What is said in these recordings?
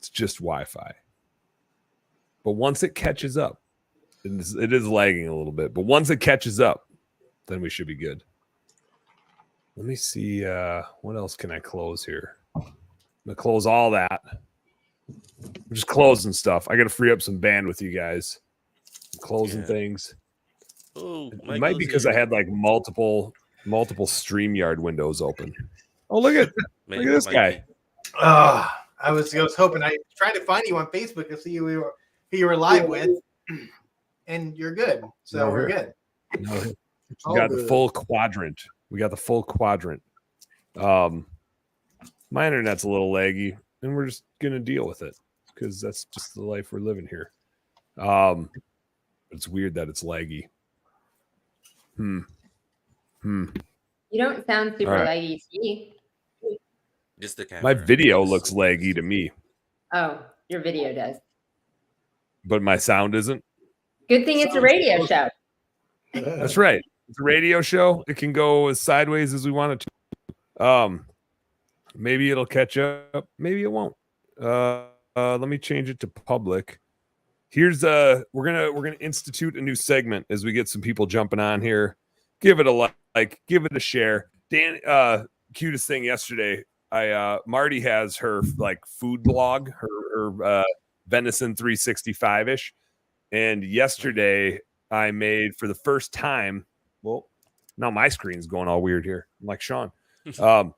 It's just Wi-Fi. But once it catches up, it is lagging a little bit. But once it catches up, then we should be good. Let me see. What else can I close here? I'm going to close all that. I'm just closing stuff. I got to free up some bandwidth, you guys. I'm closing things. Oh, it might be because I had like multiple StreamYard windows open. Oh, look at this guy. I was hoping. I tried to find you on Facebook to see who you were live with, and you're good. So we're good. We got the full quadrant. My internet's a little laggy, and we're just gonna deal with it because that's just the life we're living here. It's weird that it's laggy. You don't sound super laggy to me. Just the camera. My video looks laggy to me. Oh, your video does. But my sound isn't. Good thing it's a radio show. That's right. It's a radio show. It can go as sideways as we want it to. Maybe it'll catch up. Maybe it won't. Let me change it to public. Here's we're gonna institute a new segment as we get some people jumping on here. Give it a like, give it a share. Dan, cutest thing yesterday. Marty has her like food blog, her venison 365-ish. And yesterday I made for the first time. Well, now my screen's going all weird here. I'm like Shawn. For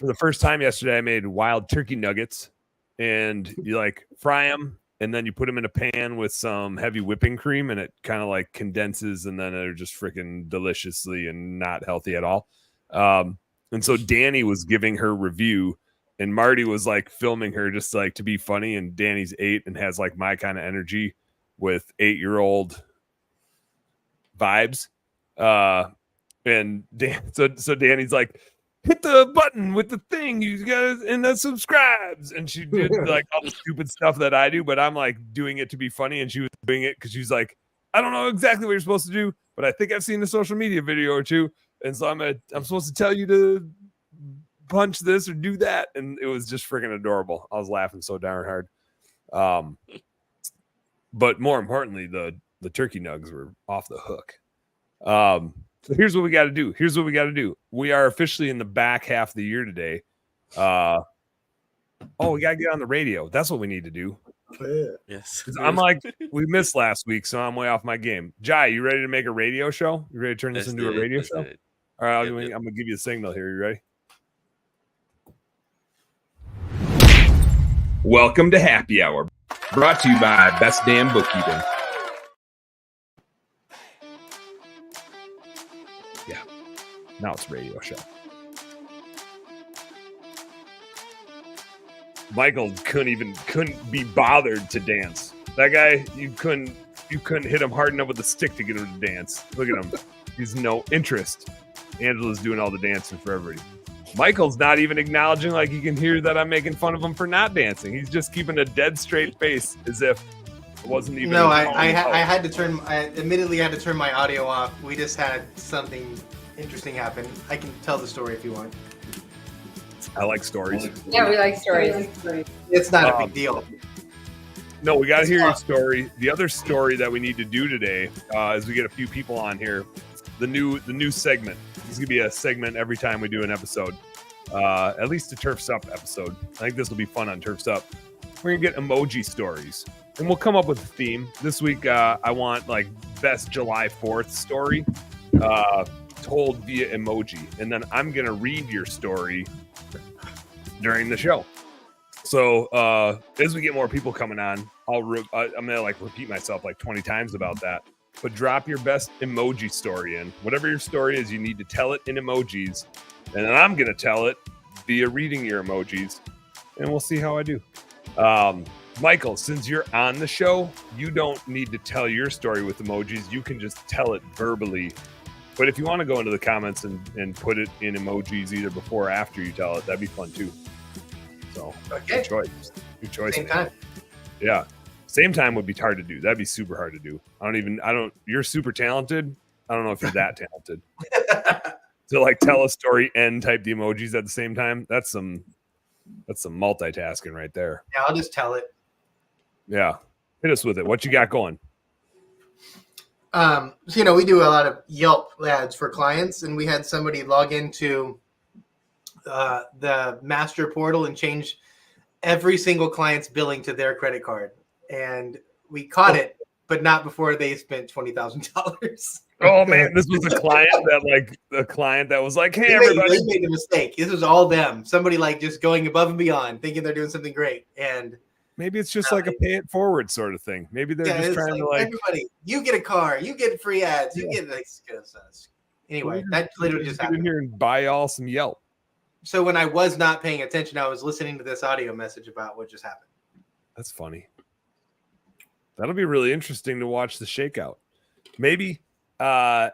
the first time yesterday, I made wild turkey nuggets, and you like fry them, and then you put them in a pan with some heavy whipping cream, and it kind of like condenses, and then they're just freaking deliciously and not healthy at all. And so Danny was giving her review, and Marty was like filming her just like to be funny. And Danny's 8 and has like my kind of energy with 8-year-old vibes. And so Danny's like, hit the button with the thing, you guys, and the subscribes. And she did like all the stupid stuff that I do, but I'm like doing it to be funny. And she was doing it because she's like, I don't know exactly what you're supposed to do, but I think I've seen a social media video or two. And so I'm supposed to tell you to punch this or do that. And it was just freaking adorable. I was laughing so darn hard. But more importantly, the turkey nugs were off the hook. So here's what we got to do. We are officially in the back half of the year today. We got to get on the radio. That's what we need to do. Yes. I'm like, we missed last week, so I'm way off my game. Jai, you ready to make a radio show? You ready to turn this into a radio show? All right, I'm going to give you a signal here. You ready? Welcome to Happy Hour, brought to you by Best Damn Bookkeeping. Yeah, now it's a radio show. Michael couldn't be bothered to dance. That guy, you couldn't hit him hard enough with a stick to get him to dance. Look at him. He's no interest. Angela's doing all the dancing for everybody. Michael's not even acknowledging, like he can hear that I'm making fun of him for not dancing. He's just keeping a dead straight face as if it wasn't even. No, I admittedly had to turn my audio off. We just had something interesting happen. I can tell the story if you want. I like stories. Yeah, we like stories. It's not a big deal. No, we got to hear your story. The other story that we need to do today is we get a few people on here. The new segment. This is going to be a segment every time we do an episode. At least a Turf's Up episode. I think this will be fun on Turf's Up. We're going to get emoji stories. And we'll come up with a theme. This week, I want like best July 4th story told via emoji. And then I'm going to read your story during the show. So as we get more people coming on, I'm going to like repeat myself like 20 times about that. But drop your best emoji story in. Whatever your story is, you need to tell it in emojis. And then I'm going to tell it via reading your emojis. And we'll see how I do. Michael, since you're on the show, you don't need to tell your story with emojis. You can just tell it verbally. But if you want to go into the comments and put it in emojis either before or after you tell it, that'd be fun too. So, okay. Good choice. Same time. Yeah. Same time would be hard to do. That'd be super hard to do. You're super talented. I don't know if you're that talented. To like tell a story and type the emojis at the same time. That's some That's some multitasking right there. Yeah, I'll just tell it. Yeah. Hit us with it. What you got going? So, we do a lot of Yelp ads for clients, and we had somebody log into the master portal and change every single client's billing to their credit card. And we caught it, but not before they spent $20,000. Oh man, this was a client that was like, "Hey, everybody!" They made a mistake. This was all them. Somebody like just going above and beyond, thinking they're doing something great, and maybe it's just like a pay it forward sort of thing. Maybe they're just trying to like everybody. You get a car, you get free ads, you get like. Anyway, that literally just happened. Get in here and buy y'all some Yelp. So when I was not paying attention, I was listening to this audio message about what just happened. That's funny. That'll be really interesting to watch the shakeout. Maybe on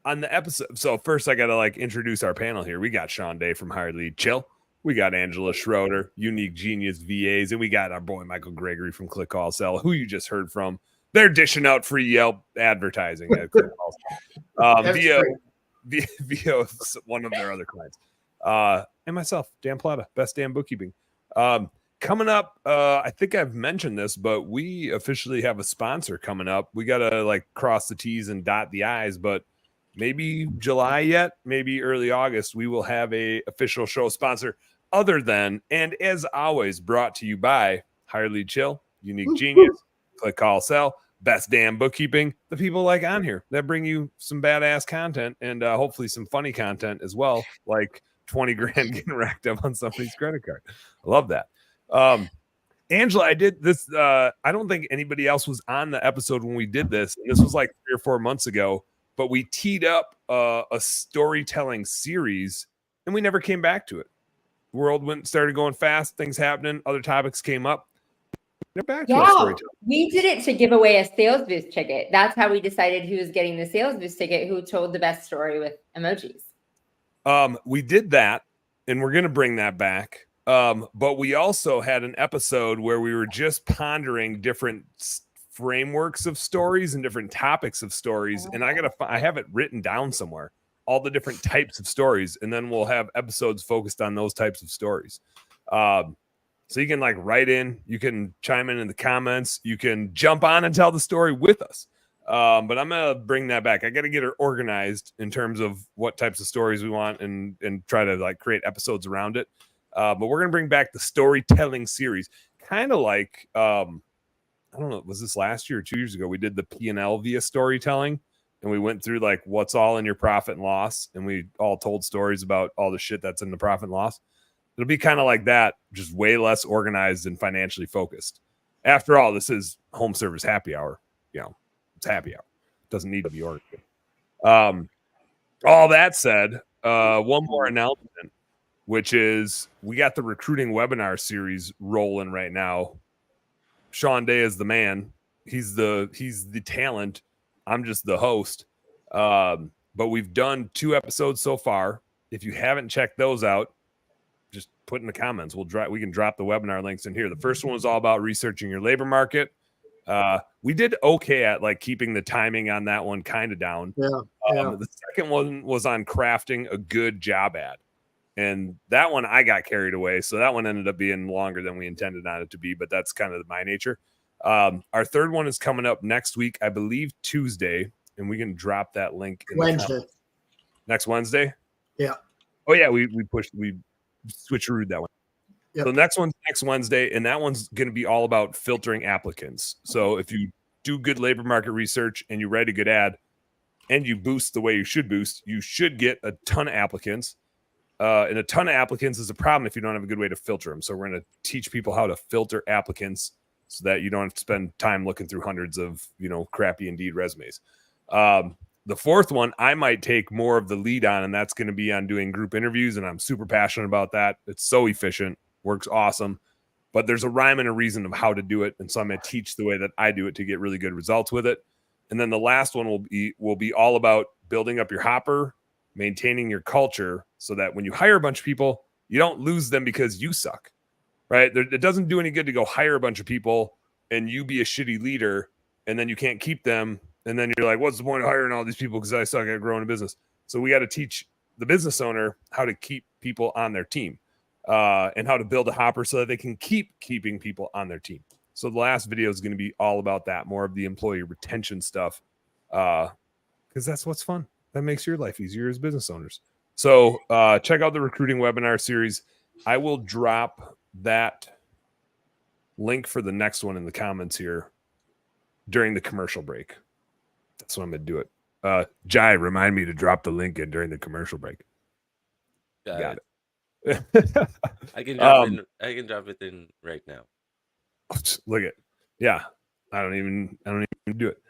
the episode. So first I got to like introduce our panel here. We got Shawn Day from Higher Lead Chill. We got Angela Schroeder, Unique Genius VAs, and we got our boy Michael Gregory from Click All Sell, who you just heard from. They're dishing out free Yelp advertising at Click All Sell. via one of their other clients. And myself, Dan Platta, Best Damn Bookkeeping. Coming up, I think I've mentioned this, but we officially have a sponsor coming up. We got to like cross the T's and dot the I's, but maybe July yet, maybe early August, we will have a official show sponsor other than, and as always, brought to you by Higher Lead Chill, Unique Genius, Click All Sell, Best Damn Bookkeeping, the people like on here that bring you some badass content and hopefully some funny content as well, like 20 grand getting racked up on somebody's credit card. I love that. Angela, I did this. I don't think anybody else was on the episode when we did this. And this was like 3 or 4 months ago, but we teed up a storytelling series and we never came back to it. The world started going fast, things happening, other topics came up. They're back to storytelling. We did it to give away a sales boost ticket. That's how we decided who was getting the sales boost ticket, who told the best story with emojis. We did that, and we're going to bring that back. But we also had an episode where we were just pondering different frameworks of stories and different topics of stories. And I have it written down somewhere, all the different types of stories. And then we'll have episodes focused on those types of stories. So you can like write in, you can chime in the comments, you can jump on and tell the story with us. But I'm going to bring that back. I got to get her organized in terms of what types of stories we want and try to like create episodes around it. But we're going to bring back the storytelling series, kind of like, I don't know, was this last year or 2 years ago? We did the P&L via storytelling and we went through like what's all in your profit and loss. And we all told stories about all the shit that's in the profit and loss. It'll be kind of like that, just way less organized and financially focused. After all, this is home service happy hour. You know, it's happy hour. It doesn't need to be organized. All that said, one more announcement, which is we got the recruiting webinar series rolling right now. Shawn Day is the man. He's the talent. I'm just the host. But we've done 2 episodes so far. If you haven't checked those out, just put in the comments. We can drop the webinar links in here. The first one was all about researching your labor market. We did okay at like keeping the timing on that one kind of down. The second one was on crafting a good job ad. And that one I got carried away. So that one ended up being longer than we intended on it to be, but that's kind of my nature. Our third one is coming up next week, I believe Tuesday, and we can drop that link in Wednesday. Next Wednesday? Yeah. Oh yeah, we switcherooed that one. Yep. So next one's next Wednesday, and that one's going to be all about filtering applicants. So if you do good labor market research and you write a good ad and you boost the way you should get a ton of applicants. And a ton of applicants is a problem if you don't have a good way to filter them. So we're going to teach people how to filter applicants so that you don't have to spend time looking through hundreds of, crappy Indeed resumes. The fourth one, I might take more of the lead on, and that's going to be on doing group interviews. And I'm super passionate about that. It's so efficient, works awesome, but there's a rhyme and a reason of how to do it. And so I'm going to teach the way that I do it to get really good results with it. And then the last one will be all about building up your hopper, maintaining your culture so that when you hire a bunch of people, you don't lose them because you suck, right? It doesn't do any good to go hire a bunch of people and you be a shitty leader and then you can't keep them. And then you're like, what's the point of hiring all these people because I suck at growing a business? So we got to teach the business owner how to keep people on their team. and how to build a hopper so that they can keep keeping people on their team. So the last video is going to be all about that, more of the employee retention stuff, because that's what's fun. That makes your life easier as business owners. So check out the recruiting webinar series. I will drop that link for the next one in the comments here during the commercial break. That's when I'm going to do it. Jai, remind me to drop the link in during the commercial break. Got it. I can drop it in right now. Look at, yeah. I don't even do it.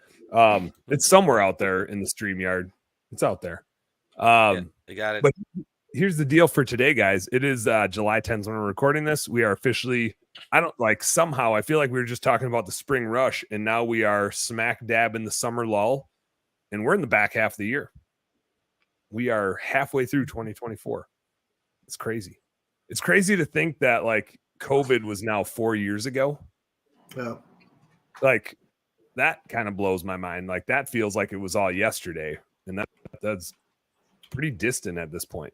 It's somewhere out there in the StreamYard. It's out there. I got it. But here's the deal for today, guys. It is July 10th when we're recording this. We are officially, somehow I feel like we were just talking about the spring rush, and now we are smack dab in the summer lull, and we're in the back half of the year. We are halfway through 2024. It's crazy. It's crazy to think that like COVID was now 4 years ago. Yeah. Like that kind of blows my mind. Like that feels like it was all yesterday, and that's pretty distant at this point.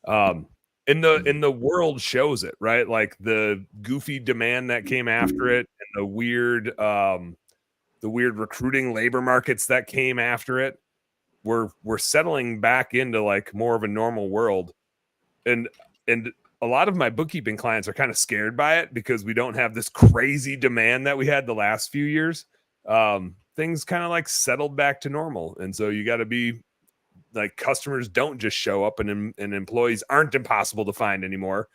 And the world shows it, right? Like the goofy demand that came after it, and the weird recruiting labor markets that came after it. We're settling back into like more of a normal world, and a lot of my bookkeeping clients are kind of scared by it because we don't have this crazy demand that we had the last few years. Things kind of like settled back to normal, and so you got to be like, customers don't just show up, and employees aren't impossible to find anymore.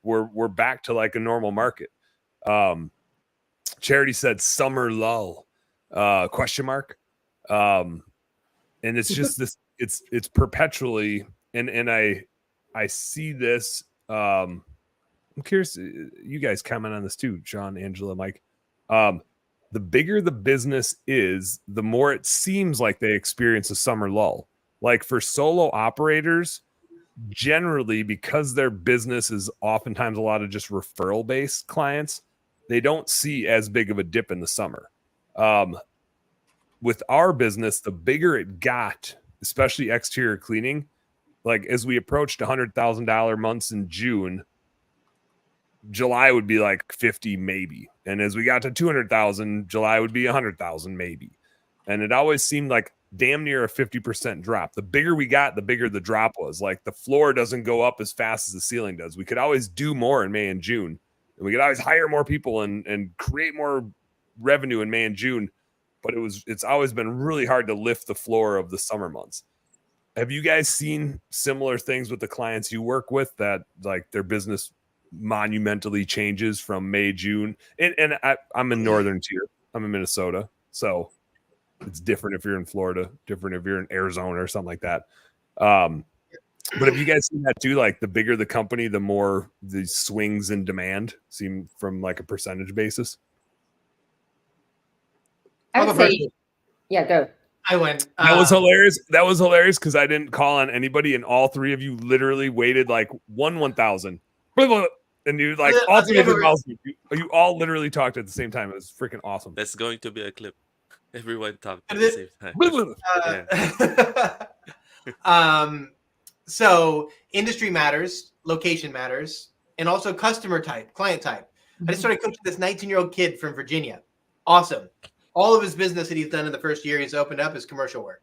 We're back to like a normal market. Charity said summer lull, question mark. And it's just this, it's perpetually, and I see this. I'm curious, you guys comment on this too, Shawn, Angela, Mike. The bigger the business is, the more it seems like they experience a summer lull. Like for solo operators, generally, because their business is oftentimes a lot of just referral based clients, they don't see as big of a dip in the summer. With our business, the bigger it got, especially exterior cleaning, like as we approached $100,000 months in June, July would be like 50 maybe. And as we got to 200,000, July would be 100,000 maybe. And it always seemed like damn near a 50% drop. The bigger we got, the bigger the drop was. Like the floor doesn't go up as fast as the ceiling does. We could always do more in May and June, and we could always hire more people and create more revenue in May and June. But it's always been really hard to lift the floor of the summer months. Have you guys seen similar things with the clients you work with, that like their business monumentally changes from May, June? And I'm in northern tier. I'm in Minnesota, so it's different if you're in Florida, different if you're in Arizona or something like that. But have you guys seen that too? Like the bigger the company, the more the swings in demand seem from like a percentage basis. I would say, yeah, go. I went. That was hilarious. That was hilarious because I didn't call on anybody, and all three of you literally waited like 1,000, and you like all 3,000. You all literally talked at the same time. It was freaking awesome. That's going to be a clip. Everyone talked at the same time. So industry matters, location matters, and also customer type, client type. I just started coaching this 19-year-old kid from Virginia. Awesome. All of his business that he's done in the first year he's opened up is commercial work.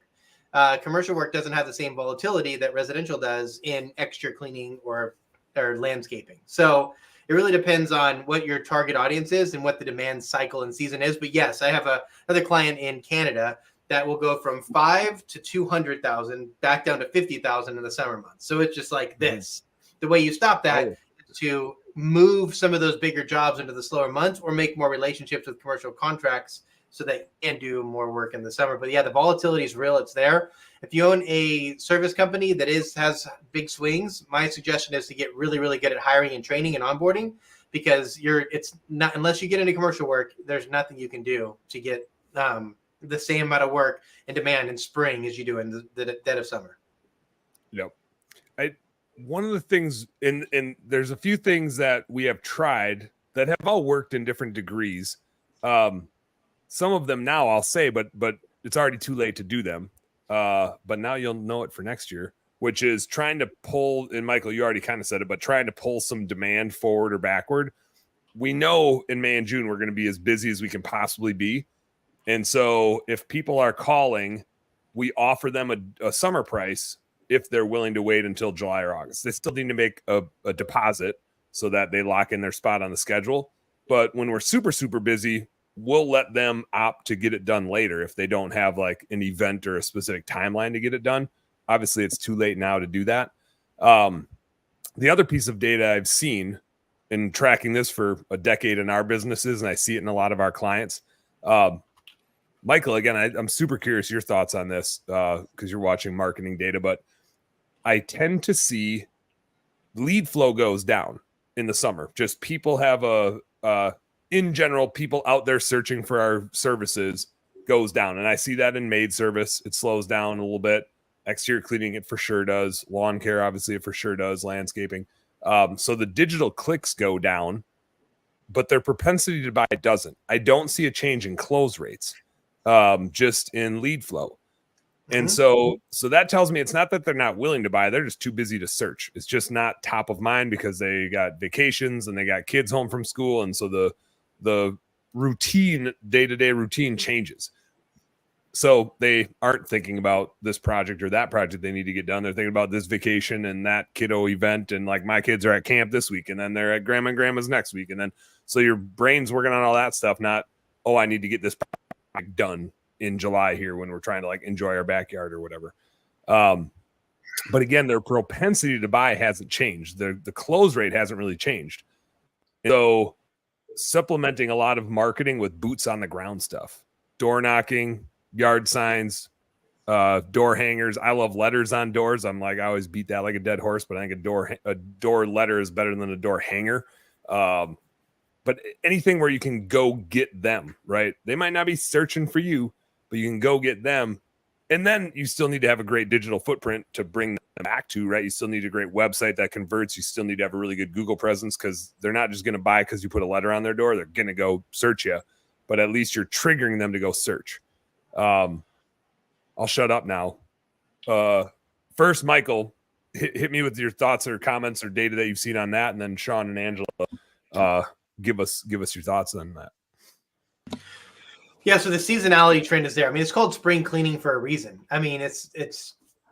Commercial work doesn't have the same volatility that residential does in exterior cleaning or landscaping. So it really depends on what your target audience is and what the demand cycle and season is. But yes, I have another client in Canada that will go from 5 to 200,000 back down to 50,000 in the summer months. So it's just like this. The way you stop that is to move some of those bigger jobs into the slower months, or make more relationships with commercial contracts so that you can do more work in the summer. But yeah, the volatility is real. It's there. If you own a service company that has big swings, my suggestion is to get really, really good at hiring and training and onboarding, because it's not, unless you get into commercial work, there's nothing you can do to get the same amount of work and demand in spring as you do in the dead of summer. Yep. One of the things, and there's a few things that we have tried that have all worked in different degrees. Some of them now I'll say, but it's already too late to do them. But now you'll know it for next year. which is trying to pull, and Michael, you already kind of said it, but trying to pull some demand forward or backward. We know in May and June, we're going to be as busy as we can possibly be. And so if people are calling, we offer them a summer price if they're willing to wait until July or August. They still need to make a deposit so that they lock in their spot on the schedule. But when we're super, super busy, we'll let them opt to get it done later if they don't have like an event or a specific timeline to get it done. Obviously, it's too late now to do that. The other piece of data I've seen in tracking this for a decade in our businesses, and I see it in a lot of our clients. Michael, again, I'm super curious your thoughts on this because you're watching marketing data, but I tend to see lead flow goes down in the summer. Just people have in general, people out there searching for our services goes down. And I see that in maid service. It slows down a little bit. Exterior cleaning, it for sure does. Lawn care, obviously, it for sure does. Landscaping. So the digital clicks go down, but their propensity to buy doesn't. I don't see a change in close rates, just in lead flow. And so that tells me it's not that they're not willing to buy. They're just too busy to search. It's just not top of mind because they got vacations and they got kids home from school. And so the routine, day-to-day routine changes. So they aren't thinking about this project or that project they need to get done. They're thinking about this vacation and that kiddo event. And like my kids are at camp this week and then they're at grandma and grandma's next week. And then, so your brain's working on all that stuff, not, oh, I need to get this project done in July here when we're trying to like enjoy our backyard or whatever. But again, their propensity to buy hasn't changed. The close rate hasn't really changed. So supplementing a lot of marketing with boots on the ground stuff, door knocking, yard signs, door hangers. I love letters on doors. I'm like, I always beat that like a dead horse, but I think a door letter is better than a door hanger. But anything where you can go get them, right? They might not be searching for you, but you can go get them. And then you still need to have a great digital footprint to bring them back to, right? You still need a great website that converts. You still need to have a really good Google presence because they're not just going to buy because you put a letter on their door. They're going to go search you, but at least you're triggering them to go search. I'll shut up now. First, Michael, hit me with your thoughts or comments or data that you've seen on that. And then Shawn and Angela, give us your thoughts on that. Yeah, so the seasonality trend is there. I mean, it's called spring cleaning for a reason. I mean, it's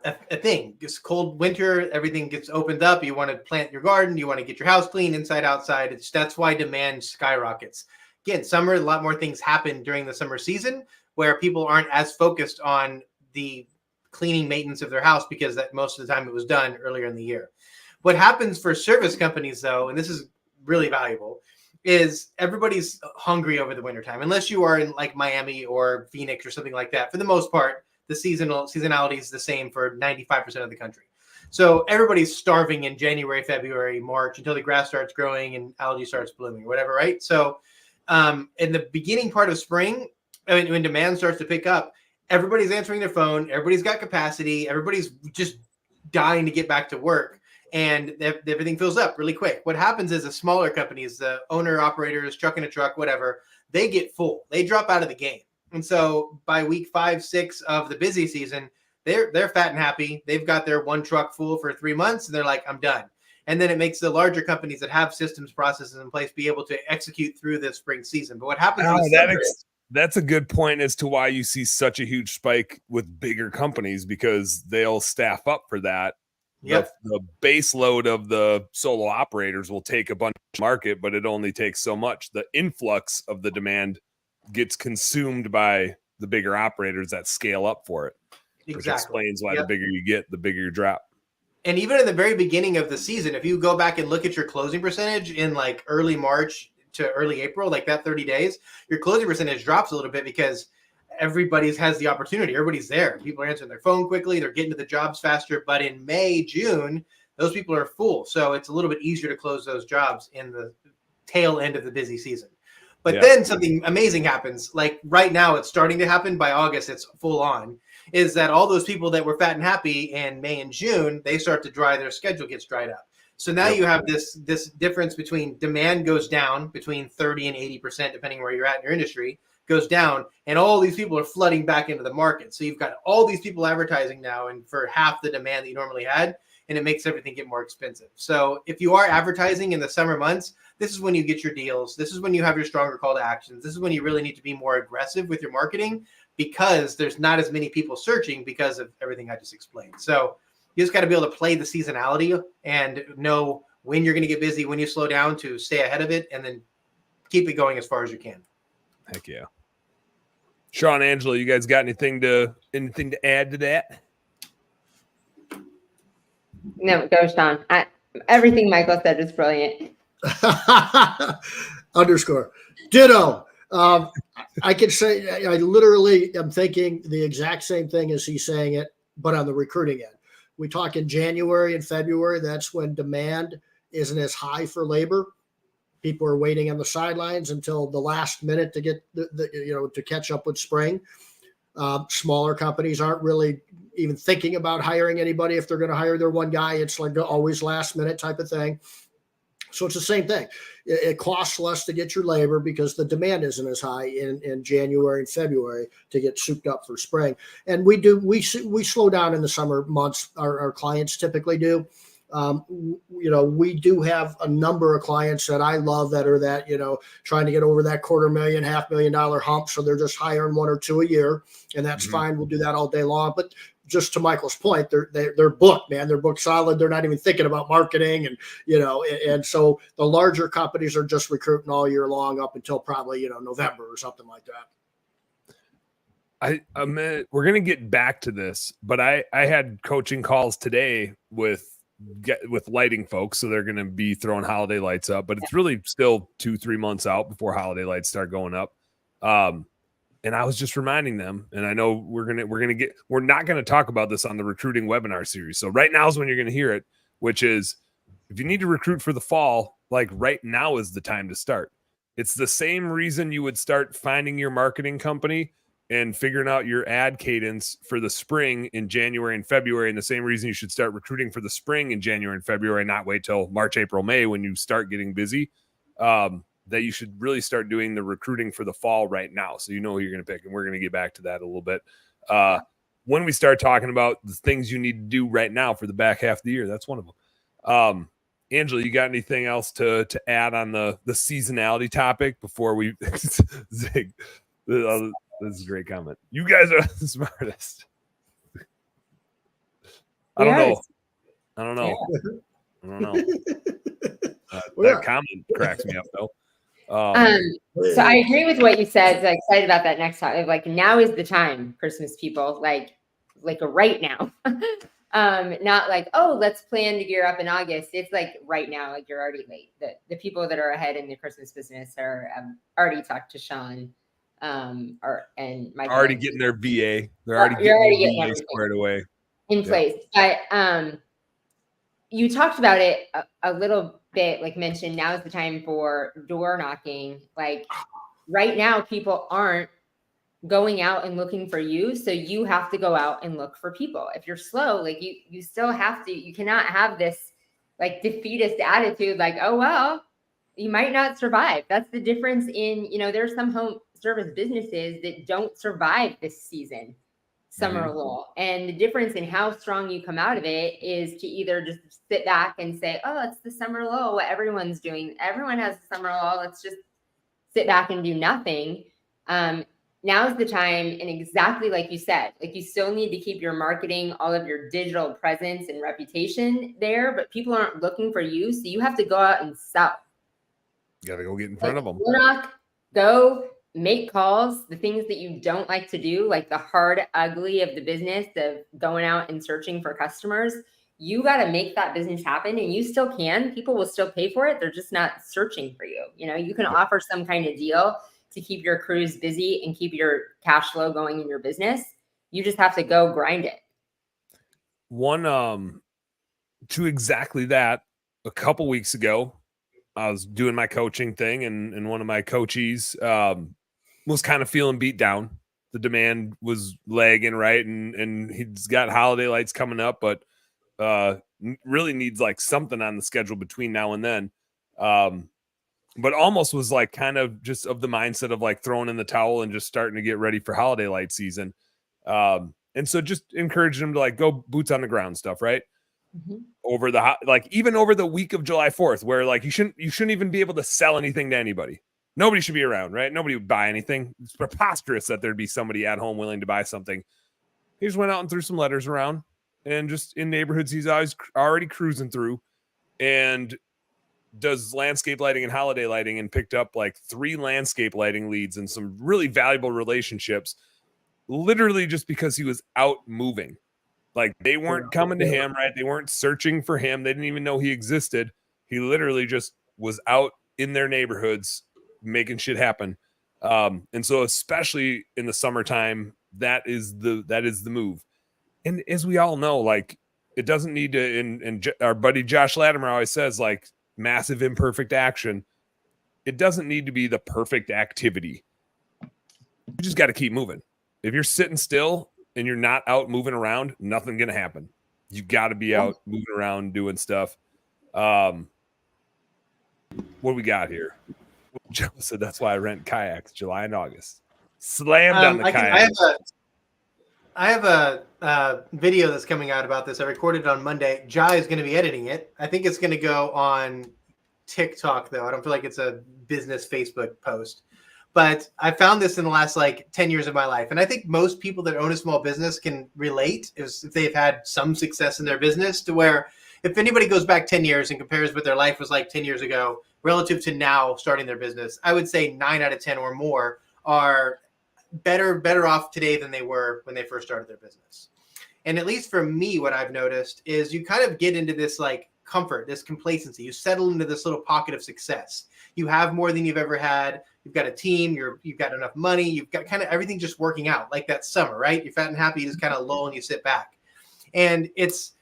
a thing. It's cold winter, everything gets opened up. You want to plant your garden, you want to get your house clean inside, outside. That's why demand skyrockets. Again, summer, a lot more things happen during the summer season where people aren't as focused on the cleaning maintenance of their house because that most of the time it was done earlier in the year. What happens for service companies, though, and this is really valuable, is everybody's hungry over the wintertime. Unless you are in like Miami or Phoenix or something like that. For the most part, the seasonality is the same for 95% of the country. So everybody's starving in January, February, March until the grass starts growing and algae starts blooming or whatever, right? So in the beginning part of spring, when demand starts to pick up, everybody's answering their phone. Everybody's got capacity. Everybody's just dying to get back to work. And everything fills up really quick. What happens is the smaller companies, the owner operators, truck in a truck, whatever, they get full. They drop out of the game. And so by week 5, 6 of the busy season, they're fat and happy. They've got their one truck full for 3 months, and they're like, I'm done. And then it makes the larger companies that have systems, processes in place be able to execute through the spring season. But what happens that's a good point as to why you see such a huge spike with bigger companies because they'll staff up for that. Yep. The base load of the solo operators will take a bunch of market, but it only takes so much. The influx of the demand gets consumed by the bigger operators that scale up for it. Exactly. Which explains why the bigger you get, the bigger you drop. And even in the very beginning of the season, if you go back and look at your closing percentage in like early March to early April, like that 30 days, your closing percentage drops a little bit because everybody has the opportunity. Everybody's there. People are answering their phone quickly. They're getting to the jobs faster. But in May, June, those people are full. So it's a little bit easier to close those jobs in the tail end of the busy season. But then something amazing happens. Like right now, it's starting to happen. By August, it's full on. Is that all those people that were fat and happy in May and June, they start to dry, their schedule gets dried up. So now you have this difference between demand goes down between 30 and 80%, depending where you're at in your industry, goes down, and all these people are flooding back into the market. So you've got all these people advertising now, and for half the demand that you normally had, and it makes everything get more expensive. So if you are advertising in the summer months, this is when you get your deals. This is when you have your stronger call to actions. This is when you really need to be more aggressive with your marketing, because there's not as many people searching because of everything I just explained. So you just got to be able to play the seasonality and know when you're going to get busy, when you slow down, to stay ahead of it, and then keep it going as far as you can. Heck yeah. Shawn, Angela, you guys got anything to add to that? No, go, Shawn. Everything Michael said was brilliant. Underscore. Ditto. I can say I literally am thinking the exact same thing as he's saying it, but on the recruiting end. We talk in January and February. That's when demand isn't as high for labor. People are waiting on the sidelines until the last minute to get to catch up with spring. Smaller companies aren't really even thinking about hiring anybody. If they're going to hire their one guy, it's like always last minute type of thing. So it's the same thing. It costs less to get your labor because the demand isn't as high in January and February to get souped up for spring. And we slow down in the summer months. Our clients typically do. We do have a number of clients that I love that are trying to get over that $250,000, $500,000 hump. So they're just hiring one or two a year, and that's fine. We'll do that all day long. But just to Michael's point, they're booked, man. They're booked solid. They're not even thinking about marketing, and so the larger companies are just recruiting all year long up until probably November or something like that. We're gonna get back to this, but I had coaching calls today with lighting folks, so they're going to be throwing holiday lights up, but it's really still 2-3 months out before holiday lights start going up. And I was just reminding them, and I know we're not going to talk about this on the recruiting webinar series. So right now is when you're going to hear it, which is if you need to recruit for the fall, like right now is the time to start. It's the same reason you would start finding your marketing company and figuring out your ad cadence for the spring in January and February. And the same reason you should start recruiting for the spring in January and February, not wait till March, April, May when you start getting busy. That you should really start doing the recruiting for the fall right now. So you know who you're going to pick. And we're going to get back to that a little bit. When we start talking about the things you need to do right now for the back half of the year, that's one of them. Angela, you got anything else to add on the seasonality topic before we zig? This is a great comment. You guys are the smartest. I don't know. That comment cracks me up though. So I agree with what you said. So excited about that next time. Like now is the time, Christmas people. Like right now. Not like, oh, let's plan to gear up in August. It's like right now, like you're already late. The people that are ahead in the Christmas business are already talked to Shawn. And Michael already getting their VA. They're already getting their VA squared away in place. But you talked about it a little bit, like mentioned, now is the time for door knocking. Like right now, people aren't going out and looking for you. So you have to go out and look for people. If you're slow, like you still have to, you cannot have this like defeatist attitude, like, oh, well, you might not survive. That's the difference in, there's some home service businesses that don't survive this season, summer lull. And the difference in how strong you come out of it is to either just sit back and say, oh, it's the summer lull, what everyone's doing. Everyone has the summer lull. Let's just sit back and do nothing. Now's the time. And exactly like you said, like you still need to keep your marketing, all of your digital presence and reputation there, but people aren't looking for you. So you have to go out and sell. You got to go get in front of them. Go make calls, the things that you don't like to do, like the hard, ugly of the business of going out and searching for customers. You got to make that business happen, and you still can. People will still pay for it. They're just not searching for you. You can offer some kind of deal to keep your crews busy and keep your cash flow going in your business. You just have to go grind it. To exactly that, a couple weeks ago, I was doing my coaching thing, and one of my coachees was kind of feeling beat down. The demand was lagging, right? And he's got holiday lights coming up, but really needs like something on the schedule between now and then. But almost was like kind of just of the mindset of like throwing in the towel and just starting to get ready for holiday light season. And so just encouraging them to like go boots on the ground stuff, right? Over the like even over the week of July 4th, where like you shouldn't even be able to sell anything to anybody. Nobody should be around, right? Nobody would buy anything. It's preposterous that there'd be somebody at home willing to buy something. He just went out and threw some letters around, and just in neighborhoods he's already cruising through, and does landscape lighting and holiday lighting, and picked up like 3 landscape lighting leads and some really valuable relationships, literally just because he was out moving. Like they weren't coming to him, right? They weren't searching for him. They didn't even know he existed. He literally just was out in their neighborhoods making shit happen. And so especially in the summertime, that is the move. And as we all know, like it doesn't need to, and our buddy Josh Latimer always says, like, massive imperfect action. It doesn't need to be the perfect activity. You just got to keep moving. If you're sitting still and you're not out moving around, nothing gonna happen. You got to be out moving around doing stuff. What do we got here? Joe said that's why I rent kayaks July and August. Slammed on the kayak. I have a video that's coming out about this. I recorded it on Monday. Jai is going to be editing it. I think it's going to go on TikTok, though. I don't feel like it's a business Facebook post. But I found this in the last like 10 years of my life. And I think most people that own a small business can relate if they've had some success in their business, to where if anybody goes back 10 years and compares what their life was like 10 years ago relative to now starting their business, I would say 9 out of 10 or more are better off today than they were when they first started their business. And at least for me, what I've noticed is you kind of get into this like comfort, this complacency. You settle into this little pocket of success. You have more than you've ever had. You've got a team. You've got enough money. You've got kind of everything just working out, like that summer, right? You're fat and happy. You just kind of lull and you sit back. And it's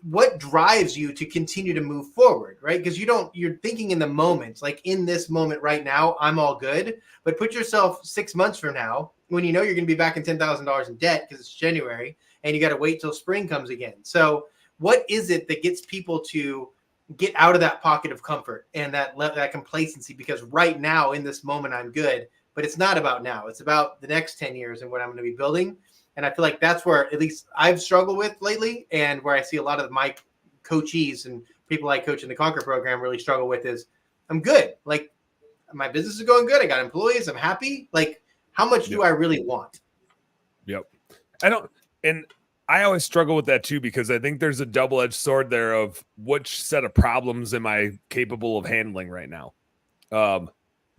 what drives you to continue to move forward, right? Because you're thinking in the moment, like in this moment right now, I'm all good. But put yourself 6 months from now, when you know you're going to be back in $10,000 in debt because it's January, and you got to wait till spring comes again. So what is it that gets people to get out of that pocket of comfort and that complacency? Because right now in this moment, I'm good, but it's not about now. It's about the next 10 years and what I'm going to be building. And I feel like that's where at least I've struggled with lately, and where I see a lot of my coachees and people I coach in the Conquer program really struggle with is, I'm good. Like, my business is going good. I got employees. I'm happy. Like, how much do I really want? Yep. I always struggle with that too, because I think there's a double-edged sword there of which set of problems am I capable of handling right now?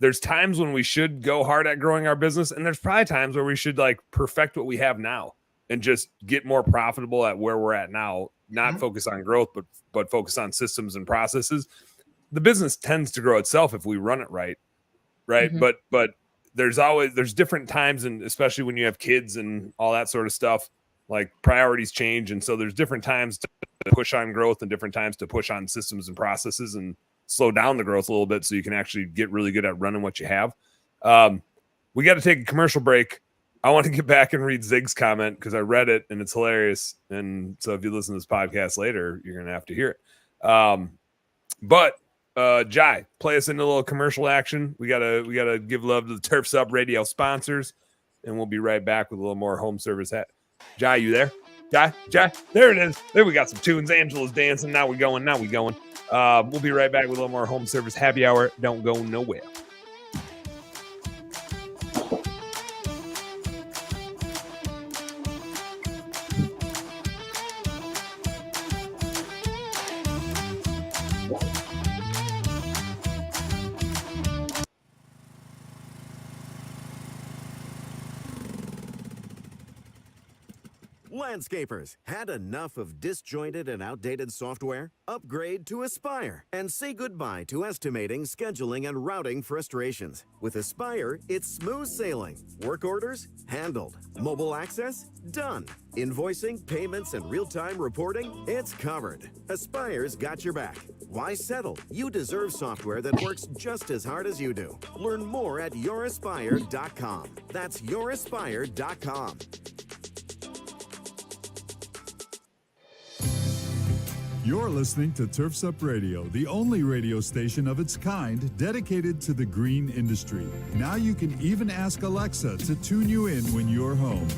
There's times when we should go hard at growing our business, and there's probably times where we should like perfect what we have now and just get more profitable at where we're at now, not focus on growth, but focus on systems and processes. The business tends to grow itself if we run it right. But there's different times, and especially when you have kids and all that sort of stuff, like priorities change. And so there's different times to push on growth and different times to push on systems and processes and slow down the growth a little bit so you can actually get really good at running what you have. We got to take a commercial break. I want to get back and read Zig's comment because I read it and it's hilarious. And so if you listen to this podcast later, you're going to have to hear it. But Jai, play us into a little commercial action. We gotta give love to the Turfs Up Radio sponsors, and we'll be right back with a little more home service. Jai, you there? Jai, there it is. There we got some tunes. Angela's dancing. Now we going. We'll be right back with a little more home service happy hour. Don't go nowhere. Landscapers, had enough of disjointed and outdated software? Upgrade to Aspire and say goodbye to estimating, scheduling, and routing frustrations. With Aspire, it's smooth sailing. Work orders? Handled. Mobile access? Done. Invoicing, payments, and real-time reporting? It's covered. Aspire's got your back. Why settle? You deserve software that works just as hard as you do. Learn more at youraspire.com. That's youraspire.com. You're listening to Turfs Up Radio, the only radio station of its kind dedicated to the green industry. Now you can even ask Alexa to tune you in when you're home.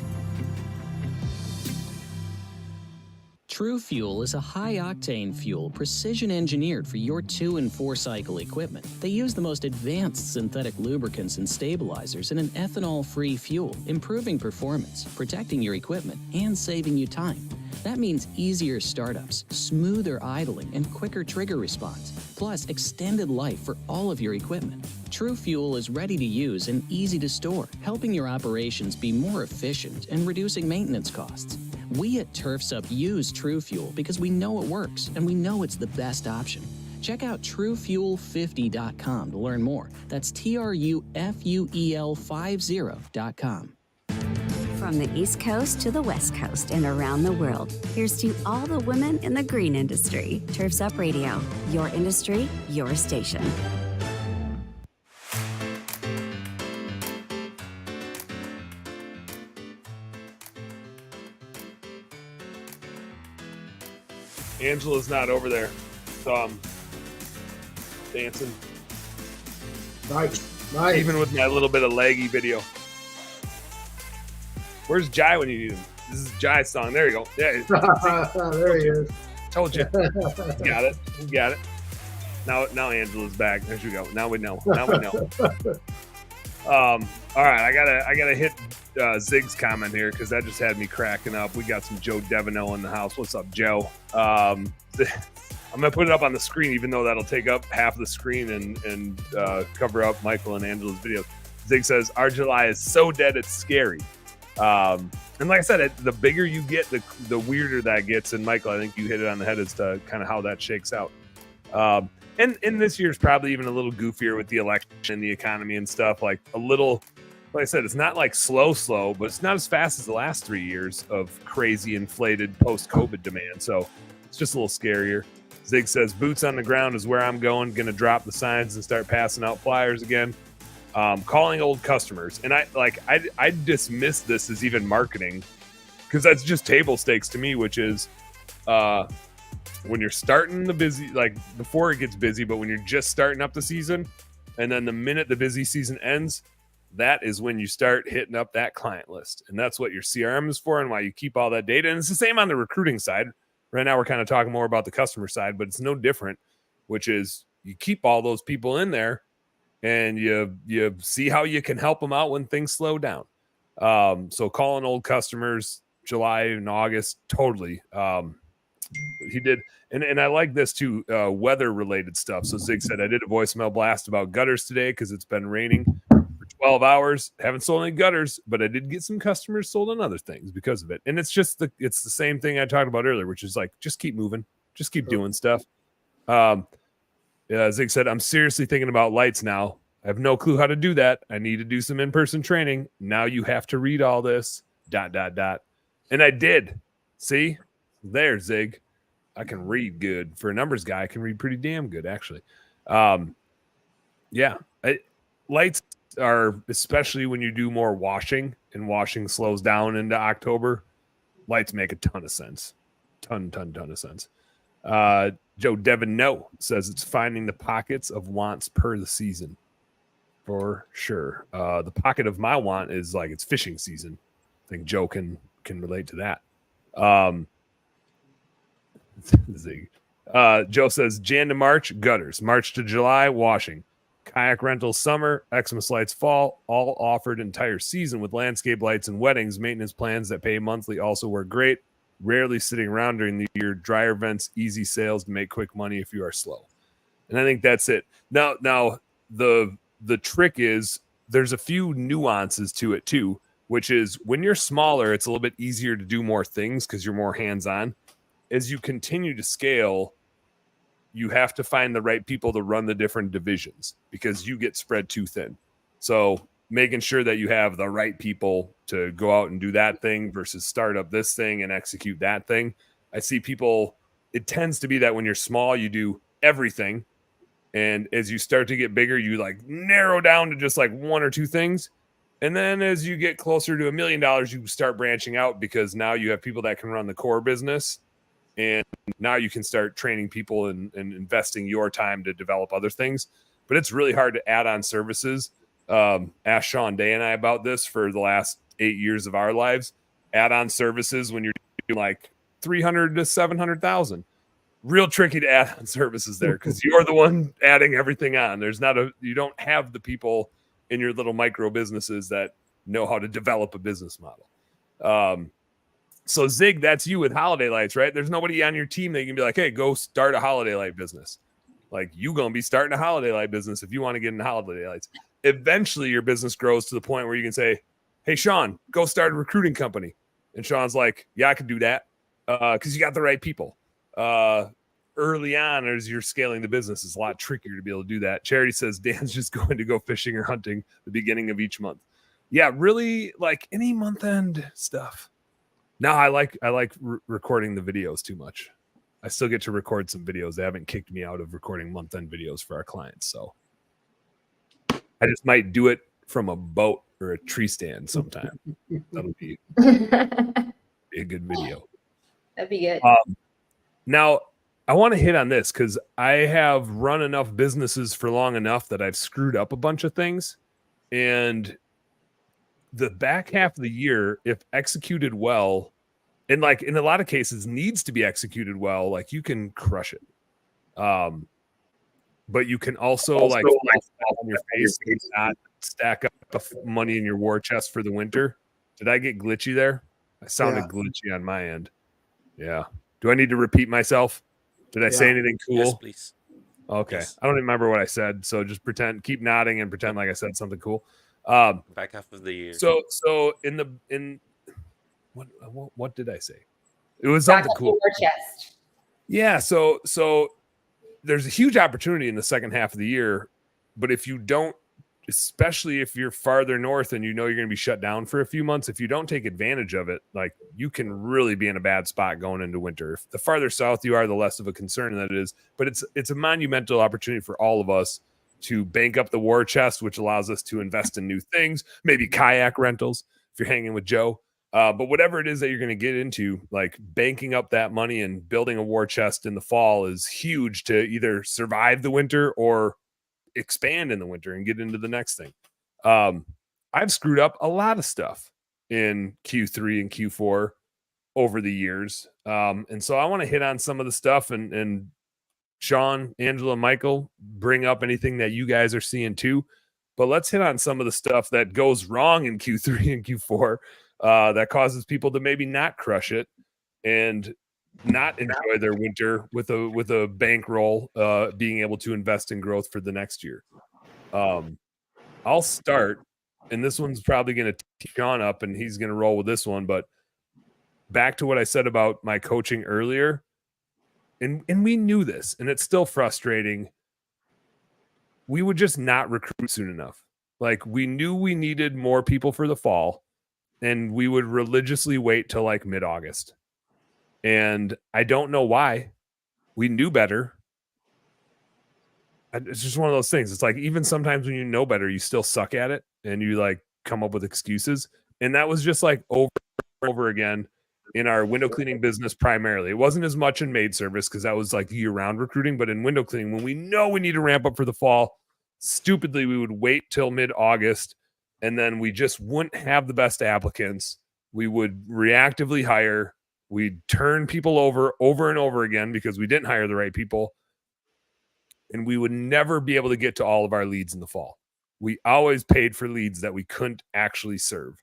True Fuel is a high-octane fuel precision-engineered for your 2- and 4-cycle equipment. They use the most advanced synthetic lubricants and stabilizers in an ethanol-free fuel, improving performance, protecting your equipment, and saving you time. That means easier startups, smoother idling, and quicker trigger response, plus extended life for all of your equipment. True Fuel is ready to use and easy to store, helping your operations be more efficient and reducing maintenance costs. We at Turfs Up use True Fuel because we know it works and we know it's the best option. Check out TrueFuel50.com to learn more. That's TrueFuel50.com. From the East Coast to the West Coast and around the world, here's to all the women in the green industry. Turfs Up Radio, your industry, your station. Angela's not over there. So dancing. Nice. Nice. Even with my little bit of laggy video. Where's Jai when you need him? This is Jai's song. There you go. Yeah. There he is. Told you. Got it. You got it. Now Angela's back. There you go. Now we know. All right, I gotta hit Zig's comment here because that just had me cracking up. We got some Joe Devono in the house. What's up, Joe? I'm gonna put it up on the screen, even though that'll take up half of the screen and cover up Michael and Angela's videos. Zig says our July is so dead it's scary. And like I said, the bigger you get, the weirder that gets. And Michael, I think you hit it on the head as to kind of how that shakes out. And this year's probably even a little goofier with the election and the economy and stuff. Like a little, like I said, it's not like slow, but it's not as fast as the last 3 years of crazy inflated post-COVID demand. So it's just a little scarier. Zig says, boots on the ground is where I'm going. Going to drop the signs and start passing out flyers again. Calling old customers. And I dismiss this as even marketing because that's just table stakes to me, which is when you're starting the busy, like before it gets busy, but when you're just starting up the season, and then the minute the busy season ends, that is when you start hitting up that client list. And that's what your CRM is for and why you keep all that data. And it's the same on the recruiting side. Right now, we're kind of talking more about the customer side, but it's no different, which is you keep all those people in there and you see how you can help them out when things slow down. So calling old customers, July and August, totally. He did. And I like this too, weather related stuff. So Zig said, I did a voicemail blast about gutters today because it's been raining for 12 hours. Haven't sold any gutters, but I did get some customers sold on other things because of it. And it's just it's the same thing I talked about earlier, which is like, just keep moving, just keep doing stuff. Zig said, I'm seriously thinking about lights now. I have no clue how to do that. I need to do some in-person training. Now you have to read all this, ... And I did. See? There, Zig. I can read good. For a numbers guy, I can read pretty damn good, actually. Lights are, especially when you do more washing, and washing slows down into October, lights make a ton of sense. Ton of sense. Joe Devono says it's finding the pockets of wants per the season. For sure. The pocket of my want is like it's fishing season. I think Joe can relate to that. Joe says Jan to March, gutters. March to July, washing. Kayak rentals summer, Xmas lights fall, all offered entire season with landscape lights and weddings. Maintenance plans that pay monthly also work great. Rarely sitting around during the year. Dryer vents, easy sales to make quick money if you are slow. And I think that's it. Now the trick is there's a few nuances to it too, which is when you're smaller, it's a little bit easier to do more things because you're more hands-on. As you continue to scale, you have to find the right people to run the different divisions because you get spread too thin. So making sure that you have the right people to go out and do that thing versus start up this thing and execute that thing. I see people, it tends to be that when you're small, you do everything. And as you start to get bigger, you like narrow down to just like one or two things. And then as you get closer to $1 million, you start branching out because now you have people that can run the core business And now you can start training people and investing your time to develop other things. But it's really hard to add on services. Ask Shawn Day and I about this for the last 8 years of our lives. Add on services when you're doing like 300 to 700,000. Real tricky to add on services there because you're the one adding everything on. You don't have the people in your little micro businesses that know how to develop a business model. So Zig, that's you with holiday lights, right? There's nobody on your team that you can be like, hey, go start a holiday light business. Like you going to be starting a holiday light business if you want to get into holiday lights. Eventually your business grows to the point where you can say, hey, Shawn, go start a recruiting company. And Shawn's like, yeah, I can do that because you got the right people. Early on, as you're scaling the business, it's a lot trickier to be able to do that. Charity says Dan's just going to go fishing or hunting the beginning of each month. Yeah, really like any month end stuff. No, I like recording the videos too much. I still get to record some videos. They haven't kicked me out of recording month end videos for our clients. So I just might do it from a boat or a tree stand sometime. That'll be a good video. That'd be good. Now, I want to hit on this because I have run enough businesses for long enough that I've screwed up a bunch of things. And the back half of the year, if executed well, and like in a lot of cases needs to be executed well, like you can crush it. But you can also like on your face and not stack up money in your war chest for the winter. Did I get glitchy there? I sounded glitchy on my end. Yeah. Do I need to repeat myself? Did I say anything cool? Yes, please. Okay. Yes. I don't even remember what I said. So just keep nodding and pretend like I said something cool. Back half of the year. So what did I say? It was something cool. War chest. Yeah. So there's a huge opportunity in the second half of the year, but if you don't, especially if you're farther north and you know you're going to be shut down for a few months, if you don't take advantage of it, like you can really be in a bad spot going into winter. If the farther south you are, the less of a concern that it is, but it's a monumental opportunity for all of us to bank up the war chest, which allows us to invest in new things, maybe kayak rentals if you're hanging with Joe. But whatever it is that you're going to get into, like banking up that money and building a war chest in the fall is huge to either survive the winter or expand in the winter and get into the next thing. I've screwed up a lot of stuff in Q3 and Q4 over the years. And so I want to hit on some of the stuff and Shawn, Angela, Michael, bring up anything that you guys are seeing too. But let's hit on some of the stuff that goes wrong in Q3 and Q4 that causes people to maybe not crush it and not enjoy their winter with a bankroll, being able to invest in growth for the next year. I'll start, and this one's probably going to tee Shawn up, and he's going to roll with this one. But back to what I said about my coaching earlier, and we knew this, and it's still frustrating. We would just not recruit soon enough. Like we knew we needed more people for the fall, and we would religiously wait till like mid-August. And I don't know why. We knew better. It's just one of those things. It's like even sometimes when you know better, you still suck at it and you like come up with excuses. And that was just like over and over again in our window cleaning business primarily. It wasn't as much in maid service because that was like year-round recruiting. But in window cleaning, when we know we need to ramp up for the fall, stupidly, we would wait till mid-August and then we just wouldn't have the best applicants. We would reactively hire. We'd turn people over and over again because we didn't hire the right people. And we would never be able to get to all of our leads in the fall. We always paid for leads that we couldn't actually serve.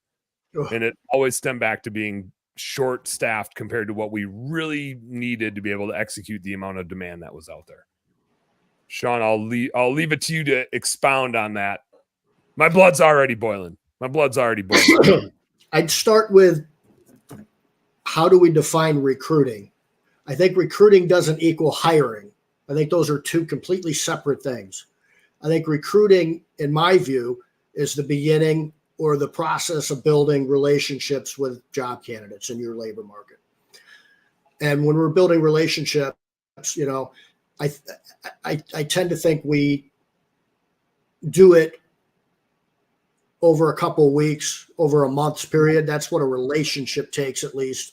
Ugh. And it always stemmed back to being short-staffed compared to what we really needed to be able to execute the amount of demand that was out there. Shawn, I'll leave it to you to expound on that. My blood's already boiling. I'd start with, how do we define recruiting? I think recruiting doesn't equal hiring. I think those are two completely separate things. I think recruiting, in my view, is the beginning or the process of building relationships with job candidates in your labor market. And when we're building relationships, you know, I tend to think we do it over a couple of weeks, over a month's period. That's what a relationship takes, at least.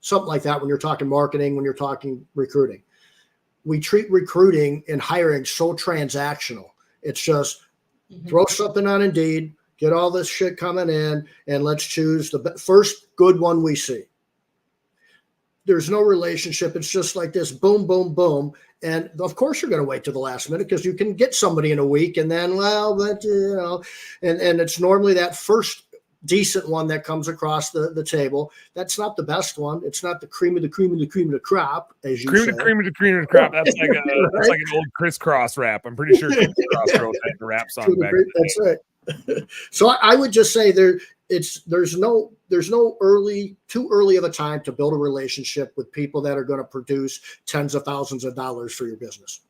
something like that when you're talking marketing, when you're talking recruiting. We treat recruiting and hiring so transactional. It's just throw something on Indeed, get all this shit coming in, and let's choose the first good one we see. There's no relationship. It's just like this boom, boom, boom. And of course you're going to wait till the last minute because you can get somebody in a week and then, and it's normally that first decent one that comes across the table. That's not the best one. It's not the cream of the cream of the cream of the crop, as you say. Cream of the crop. That's like that's like an old crisscross rap. I'm pretty sure crisscross wrote that in a rap song back. That's right. So I would just say there's no too early of a time to build a relationship with people that are going to produce tens of thousands of dollars for your business.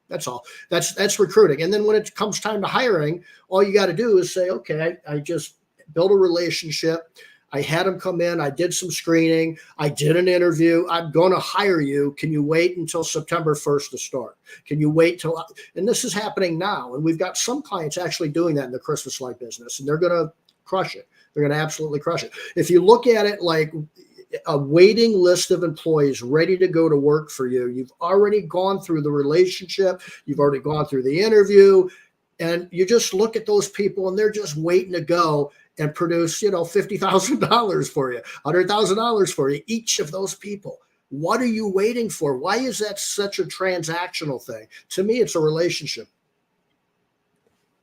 That's all. That's recruiting. And then when it comes time to hiring, all you got to do is say, okay, I just built a relationship. I had them come in. I did some screening. I did an interview. I'm going to hire you. Can you wait until September 1st to start? Can you wait till, and this is happening now. And we've got some clients actually doing that in the Christmas light business, and they're going to crush it. They're going to absolutely crush it. If you look at it like a waiting list of employees ready to go to work for you, you've already gone through the relationship. You've already gone through the interview, and you just look at those people and they're just waiting to go and produce, $50,000 for you, $100,000 for you, each of those people. What are you waiting for? Why is that such a transactional thing? To me, it's a relationship.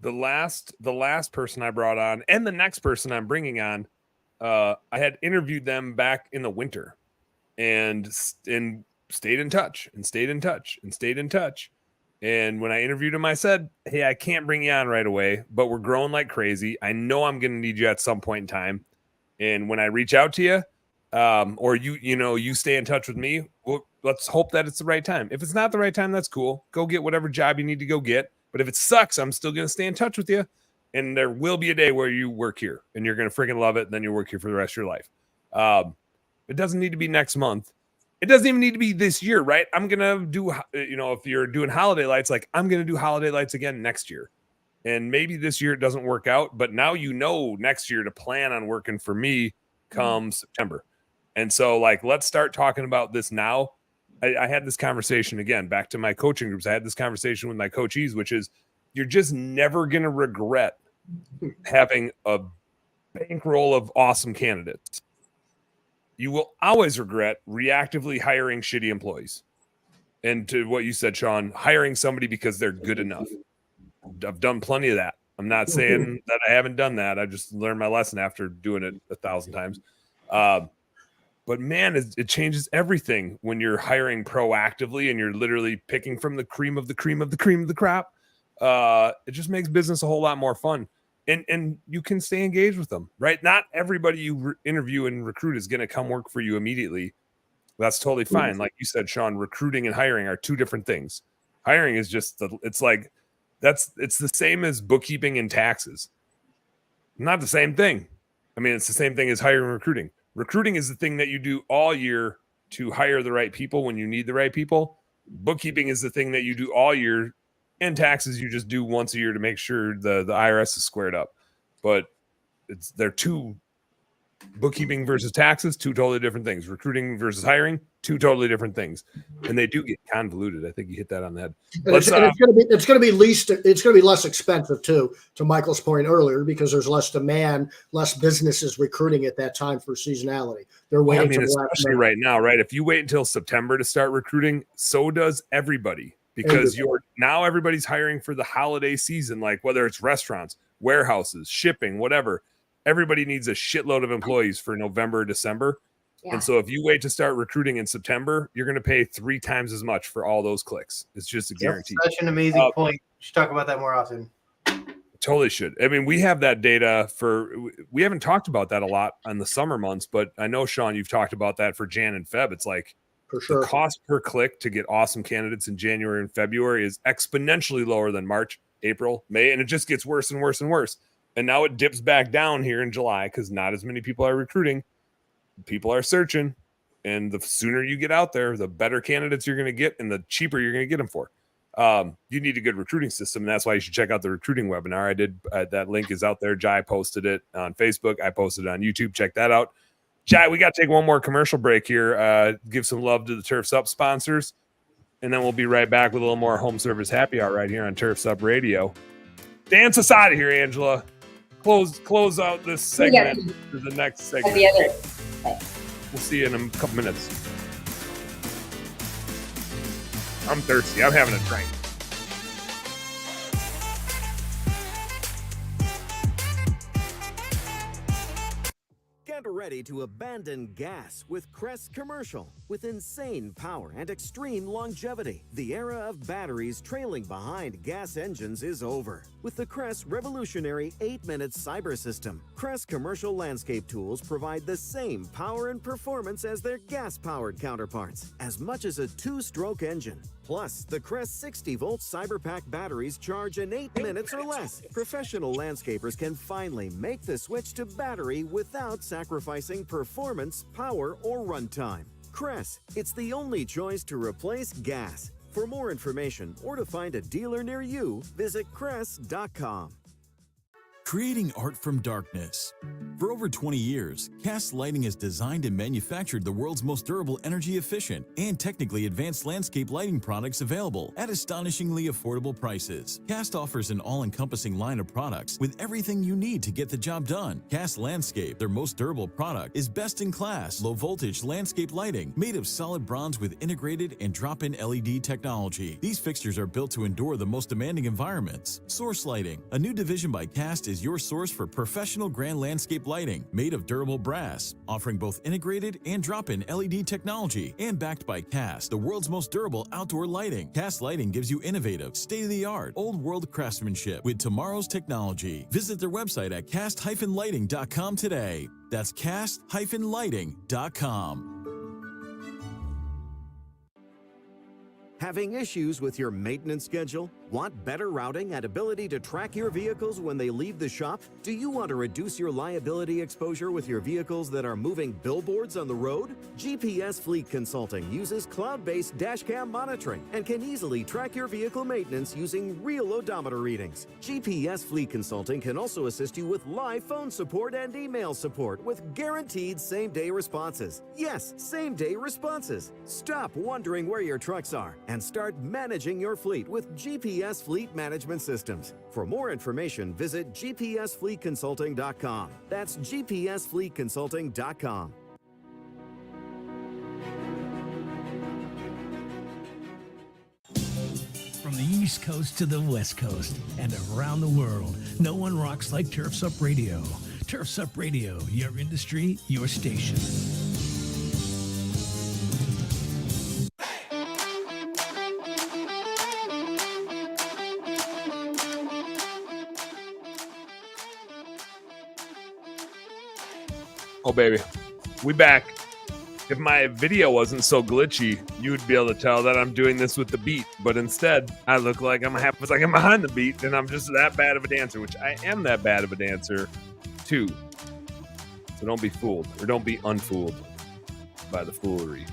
The last person I brought on and the next person I'm bringing on, I had interviewed them back in the winter and stayed in touch. And when I interviewed him, I said, hey, I can't bring you on right away, but we're growing like crazy. I know I'm going to need you at some point in time. And when I reach out to you, or you stay in touch with me, well, let's hope that it's the right time. If it's not the right time, that's cool. Go get whatever job you need to go get. But if it sucks, I'm still going to stay in touch with you. And there will be a day where you work here and you're going to freaking love it. And then you work here for the rest of your life. It doesn't need to be next month. It doesn't even need to be this year, right? I'm going to do, if you're doing holiday lights, like I'm going to do holiday lights again next year. And maybe this year it doesn't work out, but now next year to plan on working for me come September. And so let's start talking about this now. I had this conversation again, back to my coaching groups. I had this conversation with my coachees, which is you're just never going to regret having a bankroll of awesome candidates. You will always regret reactively hiring shitty employees. And to what you said, Shawn, hiring somebody because they're good enough. I've done plenty of that. I'm not saying that I haven't done that. I just learned my lesson after doing it 1,000 times. But man, it changes everything when you're hiring proactively and you're literally picking from the cream of the cream of the cream of the crop. It just makes business a whole lot more fun. And you can stay engaged with them, right? Not everybody you interview and recruit is going to come work for you immediately. That's totally fine. Like you said, Shawn, recruiting and hiring are two different things. Hiring is just, it's the same as bookkeeping and taxes. Not the same thing. I mean, it's the same thing as hiring and recruiting. Recruiting is the thing that you do all year to hire the right people when you need the right people. Bookkeeping is the thing that you do all year, and taxes you just do once a year to make sure the IRS is squared up. But they're two, bookkeeping versus taxes, two totally different things. Recruiting versus hiring, two totally different things, and they do get convoluted. I think you hit that on the head. It's going to be less expensive too. To Michael's point earlier, because there's less demand, less businesses recruiting at that time for seasonality. They're waiting. Especially right now, right? If you wait until September to start recruiting, so does everybody. Because now everybody's hiring for the holiday season, like whether it's restaurants, warehouses, shipping, whatever. Everybody needs a shitload of employees for November, December. Yeah. And so if you wait to start recruiting in September, you're going to pay 3 times as much for all those clicks. It's just a guarantee. That's such an amazing point. You should talk about that more often. Totally should. I mean, we have that data we haven't talked about that a lot in the summer months, but I know, Shawn, you've talked about that for Jan and Feb. It's like, for sure, the cost per click to get awesome candidates in January and February is exponentially lower than March, April, May, and it just gets worse and worse and worse. And now it dips back down here in July because not as many people are recruiting. People are searching. And the sooner you get out there, the better candidates you're going to get and the cheaper you're going to get them for. You need a good recruiting system. And that's why you should check out the recruiting webinar. I did. That link is out there. Jai posted it on Facebook. I posted it on YouTube. Check that out. Jai, we got to take one more commercial break here. Give some love to the Turfs Up sponsors, and then we'll be right back with a little more home service happy hour right here on Turfs Up Radio. Dance us out of here, Angela. Close out this segment to the next segment. We'll see you in a couple minutes. I'm thirsty. I'm having a drink. Get ready to abandon gas with Crest Commercial. With insane power and extreme longevity, the era of batteries trailing behind gas engines is over. With the Crest revolutionary 8-minute cyber system, Crest Commercial landscape tools provide the same power and performance as their gas-powered counterparts, as much as a 2-stroke engine. Plus, the Crest 60-volt CyberPack batteries charge in 8 minutes or less. Professional landscapers can finally make the switch to battery without sacrificing performance, power, or runtime. Crest, it's the only choice to replace gas. For more information or to find a dealer near you, visit Crest.com. Creating art from darkness. For over 20 years, Cast Lighting has designed and manufactured the world's most durable, energy-efficient, and technically advanced landscape lighting products available at astonishingly affordable prices. Cast offers an all-encompassing line of products with everything you need to get the job done. Cast Landscape, their most durable product, is best-in-class, low-voltage landscape lighting made of solid bronze with integrated and drop-in LED technology. These fixtures are built to endure the most demanding environments. Source Lighting, a new division by Cast, is your source for professional grand landscape lighting made of durable brass, offering both integrated and drop-in LED technology, and backed by Cast, the world's most durable outdoor lighting. Cast Lighting gives you innovative, state-of-the-art, old-world craftsmanship with tomorrow's technology. Visit their website at cast-lighting.com today. That's cast-lighting.com. Having issues with your maintenance schedule? Want better routing and ability to track your vehicles when they leave the shop? Do you want to reduce your liability exposure with your vehicles that are moving billboards on the road? GPS Fleet Consulting uses cloud-based dashcam monitoring and can easily track your vehicle maintenance using real odometer readings. GPS Fleet Consulting can also assist you with live phone support and email support with guaranteed same-day responses. Yes, same-day responses. Stop wondering where your trucks are and start managing your fleet with GPS Fleet Management Systems. For more information, visit gpsfleetconsulting.com. That's gpsfleetconsulting.com. From the East Coast to the West Coast and around the world, no one rocks like Turfs Up Radio. Turfs Up Radio, your industry, your station. Oh, baby. We back. If my video wasn't so glitchy, you would be able to tell that I'm doing this with the beat. But instead, I look like I'm behind the beat, and I'm just that bad of a dancer, which I am that bad of a dancer, too. So don't be fooled, or don't be unfooled by the foolery.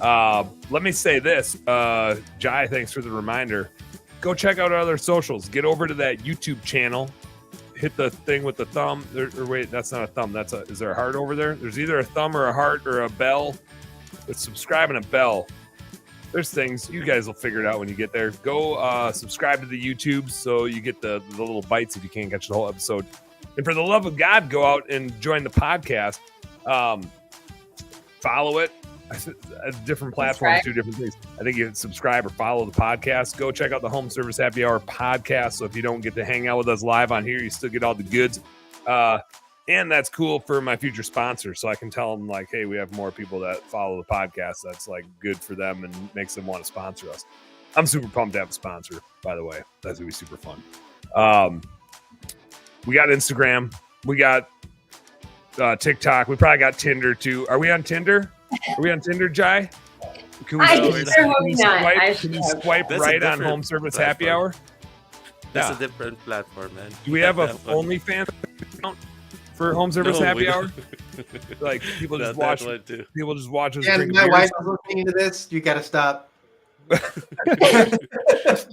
Let me say this. Jai, thanks for the reminder. Go check out our other socials. Get over to that YouTube channel. Hit the thing with the thumb, or wait, that's not a thumb. Is there a heart over there? There's either a thumb or a heart or a bell. But subscribe and a bell. There's things. You guys will figure it out when you get there. Go subscribe to the YouTube so you get the little bites if you can't catch the whole episode. And for the love of God, go out and join the podcast. Follow it. Different platforms do different things. I think you can subscribe or follow the podcast. Go check out the Home Service Happy Hour podcast. So if you don't get to hang out with us live on here, you still get all the goods. And that's cool for my future sponsors. So I can tell them like, hey, we have more people that follow the podcast. That's like good for them and makes them want to sponsor us. I'm super pumped to have a sponsor, by the way. That's going to be super fun. We got Instagram. We got TikTok. We probably got Tinder too. Are we on Tinder? Are we on Tinder, Jai? Can we swipe right on Home Service platform. Happy Hour? That's a different platform, man. Do we have a OnlyFans account for Home Service Happy Hour? Like people just watch. People just watch us. And my wife is listening to this. You got to stop.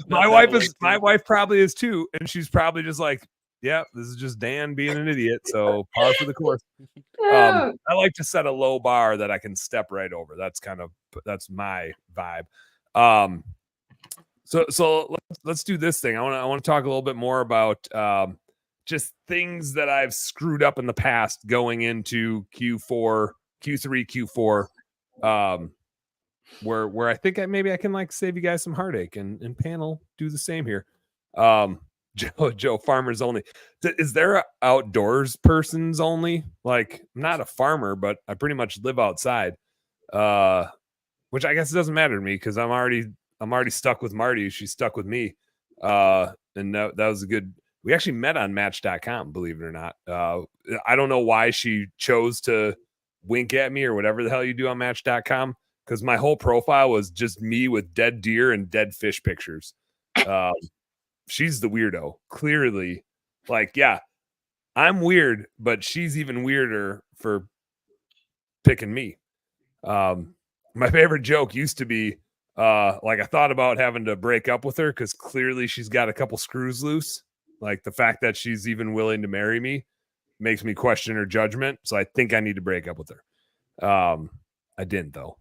My wife probably is too, and she's probably just like, yeah, this is just Dan being an idiot. So par for the course. I like to set a low bar that I can step right over. That's my vibe. So let's do this thing. I want to talk a little bit more about just things that I've screwed up in the past going into Q3, Q4, where I think maybe I can like save you guys some heartache and panel do the same here. Joe, farmers only. Is there a outdoors persons only? Like, I'm not a farmer, but I pretty much live outside. Which I guess it doesn't matter to me because I'm already stuck with Marty. She's stuck with me. And that was a good. We actually met on Match.com, believe it or not. I don't know why she chose to wink at me or whatever the hell you do on Match.com, because my whole profile was just me with dead deer and dead fish pictures. She's the weirdo, clearly. Like, yeah, I'm weird, but she's even weirder for picking me. My favorite joke used to be like I thought about having to break up with her because clearly she's got a couple screws loose. Like the fact that she's even willing to marry me makes me question her judgment. So I think I need to break up with her. I didn't though,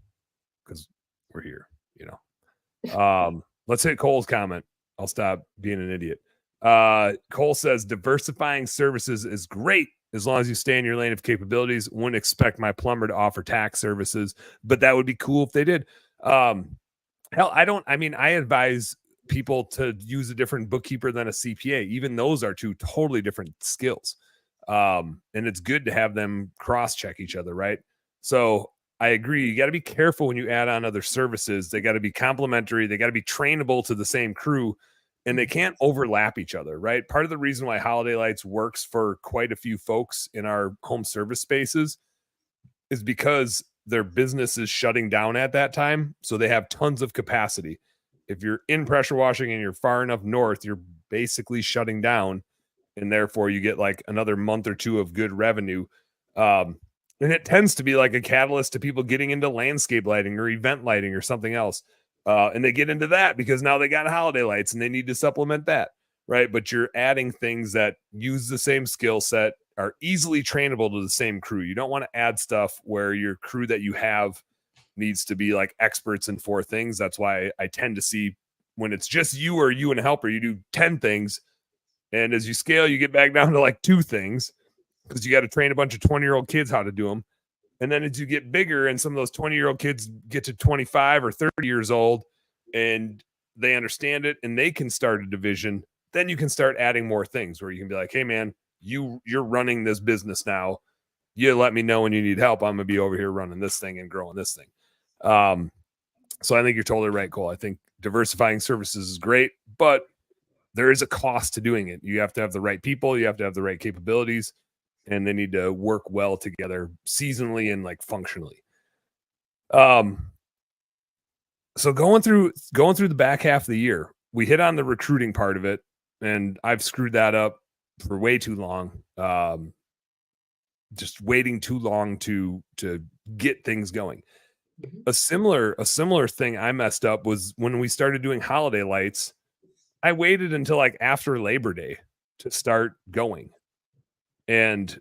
because we're here, you know. Let's hit Cole's comment. I'll stop being an idiot. Cole says diversifying services is great as long as you stay in your lane of capabilities. Wouldn't expect my plumber to offer tax services, but that would be cool if they did. Hell, I advise people to use a different bookkeeper than a CPA. Even those are two totally different skills. And it's good to have them cross-check each other, right? So I agree. You got to be careful when you add on other services. They got to be complementary. They got to be trainable to the same crew, and they can't overlap each other, right? Part of the reason why Holiday Lights works for quite a few folks in our home service spaces is because their business is shutting down at that time. So they have tons of capacity. If you're in pressure washing and you're far enough north, you're basically shutting down, and therefore you get like another month or two of good revenue. And it tends to be like a catalyst to people getting into landscape lighting or event lighting or something else. And they get into that because now they got Holiday Lights and they need to supplement that, right? But you're adding things that use the same skill set, are easily trainable to the same crew. You don't want to add stuff where your crew that you have needs to be like experts in 4 things. That's why I tend to see when it's just you or you and a helper, you do 10 things. And as you scale, you get back down to like 2 things because you got to train a bunch of 20-year-old kids how to do them. And then as you get bigger and some of those 20-year-old kids get to 25 or 30 years old and they understand it and they can start a division, then you can start adding more things where you can be like, hey, man, you're running this business now. You let me know when you need help. I'm going to be over here running this thing and growing this thing. So I think you're totally right, Cole. I think diversifying services is great, but there is a cost to doing it. You have to have the right people. You have to have the right capabilities, and they need to work well together seasonally and like functionally. So going through the back half of the year, we hit on the recruiting part of it, and I've screwed that up for way too long. Just waiting too long to get things going. A similar thing I messed up was when we started doing Holiday Lights. I waited until like after Labor Day to start going. And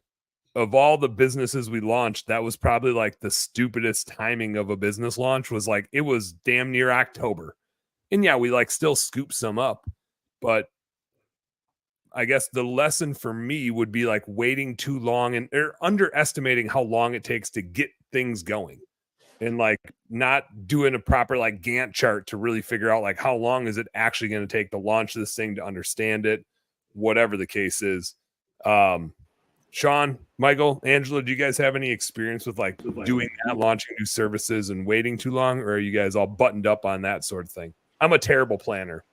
of all the businesses we launched, that was probably like the stupidest timing of a business launch. Was like, it was damn near October. And yeah, we like still scooped some up, but I guess the lesson for me would be like waiting too long and underestimating how long it takes to get things going, and like not doing a proper like Gantt chart to really figure out like how long is it actually going to take to launch this thing, to understand it, whatever the case is. Shawn, Michael, Angela, do you guys have any experience with like doing that, launching new services and waiting too long, or are you guys all buttoned up on that sort of thing? I'm a terrible planner.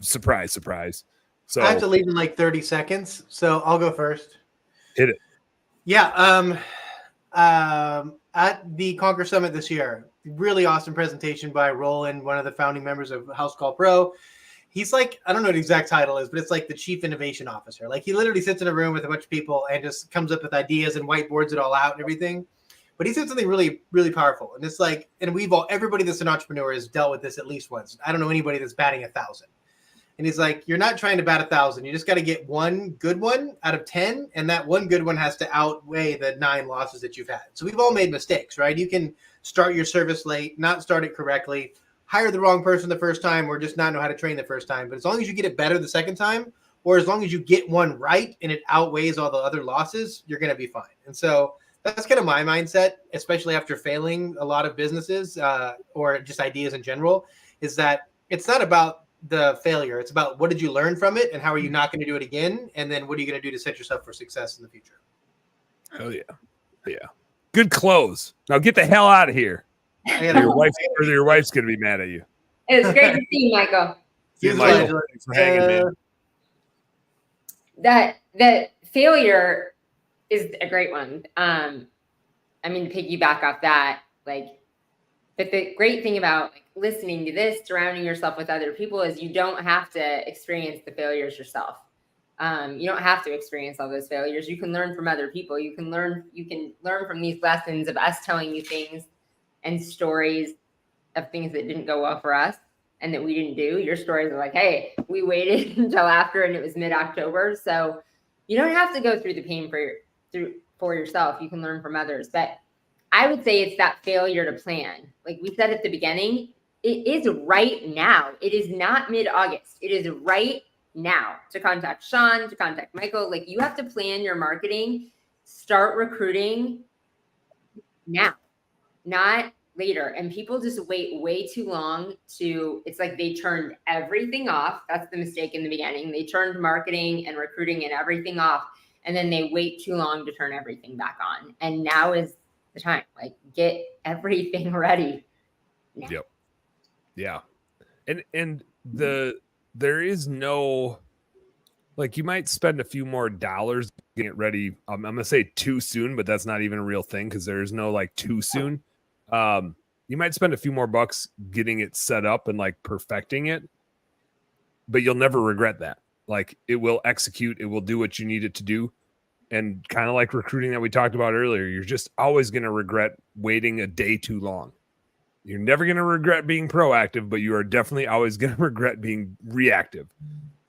Surprise, surprise. So I have to leave in like 30 seconds, so I'll go first. Hit it. Yeah. At the Conquer Summit this year, really awesome presentation by Roland, one of the founding members of House Call Pro. He's like, I don't know what the exact title is, but it's like the Chief Innovation Officer. Like he literally sits in a room with a bunch of people and just comes up with ideas and whiteboards it all out and everything. But he said something really, really powerful. And it's like, and everybody that's an entrepreneur has dealt with this at least once. I don't know anybody that's batting 1,000. And he's like, you're not trying to bat 1,000. You just got to get one good one out of 10. And that one good one has to outweigh the 9 losses that you've had. So we've all made mistakes, right? You can start your service late, not start it correctly, hire the wrong person the first time, or just not know how to train the first time. But as long as you get it better the second time, or as long as you get one right and it outweighs all the other losses, you're going to be fine. And so that's kind of my mindset, especially after failing a lot of businesses or just ideas in general, is that it's not about the failure. It's about what did you learn from it and how are you not going to do it again? And then what are you going to do to set yourself for success in the future? Oh yeah. Yeah. Good close. Now get the hell out of here. Your wife's going to be mad at you. It was great to see you, Michael. See you, Michael. Thanks for hanging, man. That failure is a great one. I mean, to piggyback off that, like, but the great thing about like listening to this, surrounding yourself with other people, is you don't have to experience the failures yourself. You don't have to experience all those failures. You can learn from other people. You can learn from these lessons of us telling you things and stories of things that didn't go well for us and that we didn't do. Your stories are like, hey, we waited until after and it was mid-October. So you don't have to go through the pain for yourself. You can learn from others. But I would say it's that failure to plan. Like we said at the beginning, it is right now. It is not mid-August. It is right now to contact Shawn, to contact Michael. Like you have to plan your marketing, start recruiting now, not later. And people just wait way too long it's like they turned everything off. That's the mistake in the beginning. They turned marketing and recruiting and everything off. And then they wait too long to turn everything back on. And now is the time. Like get everything ready now. Yep. Yeah. And there is no, like you might spend a few more dollars getting it ready. I'm going to say too soon, but that's not even a real thing because there's no like too soon. You might spend a few more bucks getting it set up and like perfecting it, but you'll never regret that. Like it will execute, it will do what you need it to do. And kind of like recruiting that we talked about earlier, you're just always going to regret waiting a day too long. You're never going to regret being proactive, but you are definitely always going to regret being reactive.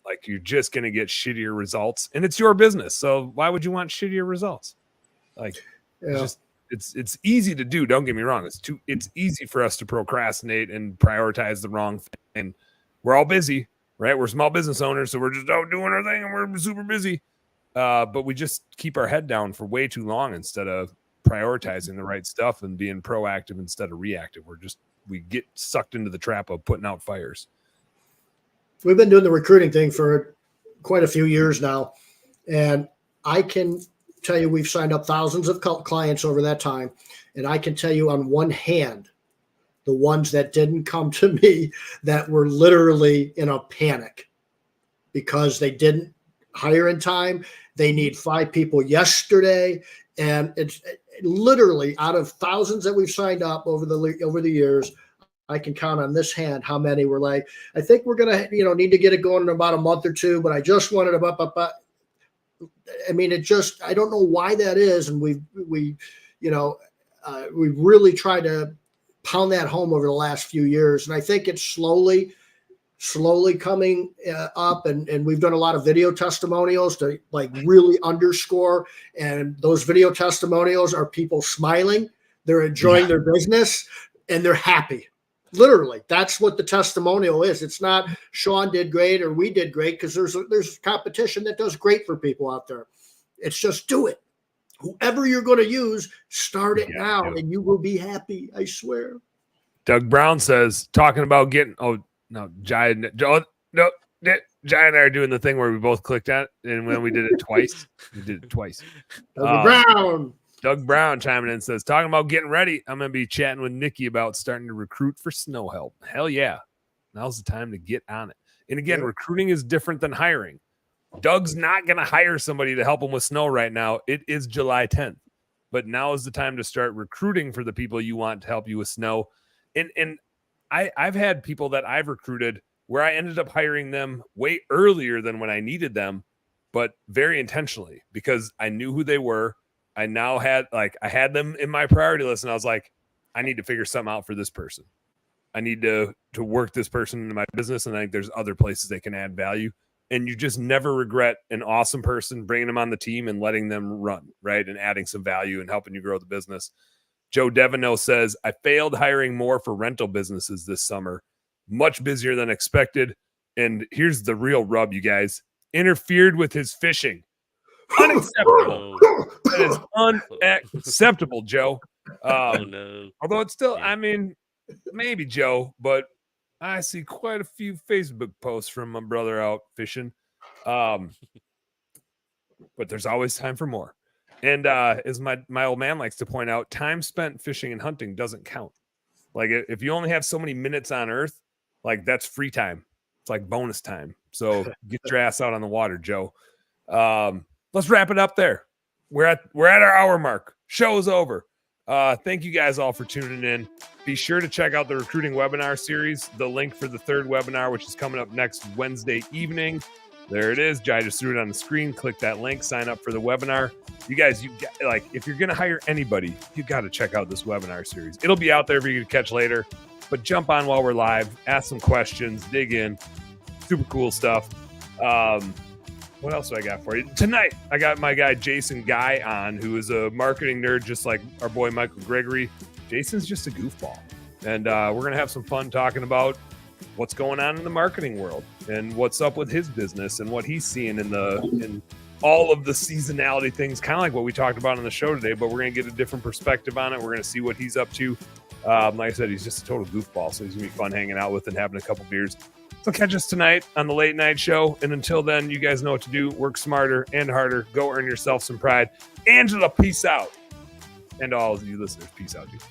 Like you're just going to get shittier results and it's your business. So why would you want shittier results? Like it's easy to do. Don't get me wrong. It's easy for us to procrastinate and prioritize the wrong thing. And we're all busy, right? We're small business owners. So we're just out doing our thing and we're super busy. But we just keep our head down for way too long instead of prioritizing the right stuff and being proactive instead of reactive. We get sucked into the trap of putting out fires. We've been doing the recruiting thing for quite a few years now. And I can tell you we've signed up thousands of clients over that time. And I can tell you on one hand, the ones that didn't come to me that were literally in a panic because they didn't hire in time. They need 5 people yesterday. And it's literally out of thousands that we've signed up over the years, I can count on this hand how many were like, I think we're going to, need to get it going in about a month or 2, but I just wanted to, I mean, I don't know why that is. And we really tried to pound that home over the last few years. And I think it's slowly coming up. And we've done a lot of video testimonials to like really underscore. And those video testimonials are people smiling. They're enjoying their business and they're happy. Literally, that's what the testimonial is. It's not Shawn did great or we did great because there's competition that does great for people out there. It's just do it. Whoever you're going to esse, start it now and you will be happy. I swear. Doug Brown says, talking about getting, Jai and I are doing the thing where we both clicked on it. And when we did it twice, Doug Brown chiming in says, talking about getting ready, I'm going to be chatting with Nikki about starting to recruit for snow help. Hell yeah. Now's the time to get on it. And again, recruiting is different than hiring. Doug's not going to hire somebody to help him with snow right now. It is July 10th. But now is the time to start recruiting for the people you want to help you with snow. And I've had people that I've recruited where I ended up hiring them way earlier than when I needed them, but very intentionally because I knew who they were. I now had I had them in my priority list and I was like, I need to figure something out for this person. I need to work this person into my business, and I think there's other places they can add value. And you just never regret an awesome person bringing them on the team and letting them run, right, and adding some value and helping you grow the business. Joe Devino says, I failed hiring more for rental businesses this summer. Much busier than expected. And here's the real rub, you guys. Interfered with his fishing. Unacceptable. That is unacceptable, Joe. Although it's still, I mean, maybe Joe, but I see quite a few Facebook posts from my brother out fishing. But there's always time for more. And as my old man likes to point out, time spent fishing and hunting doesn't count. Like if you only have so many minutes on Earth, like that's free time. It's like bonus time. So get your ass out on the water, Joe. Let's wrap it up there. We're at our hour mark. Show's over. Thank you guys all for tuning in. Be sure to check out the recruiting webinar series. The link for the 3rd webinar, which is coming up next Wednesday evening. There it is. Jai just threw it on the screen. Click that link. Sign up for the webinar. You guys, if you're going to hire anybody, you got to check out this webinar series. It'll be out there for you to catch later. But jump on while we're live. Ask some questions. Dig in. Super cool stuff. What else do I got for you? Tonight, I got my guy Jason Guy on, who is a marketing nerd just like our boy Michael Gregory. Jason's just a goofball. And we're going to have some fun talking about what's going on in the marketing world and what's up with his business and what he's seeing in all of the seasonality things, kind of like what we talked about on the show today, but we're going to get a different perspective on it. We're going to see what he's up to. Like I said, he's just a total goofball, so he's going to be fun hanging out with and having a couple beers. So catch us tonight on the Late Night Show. And until then, you guys know what to do. Work smarter and harder. Go earn yourself some pride. Angela, peace out. And all of you listeners, peace out, dude.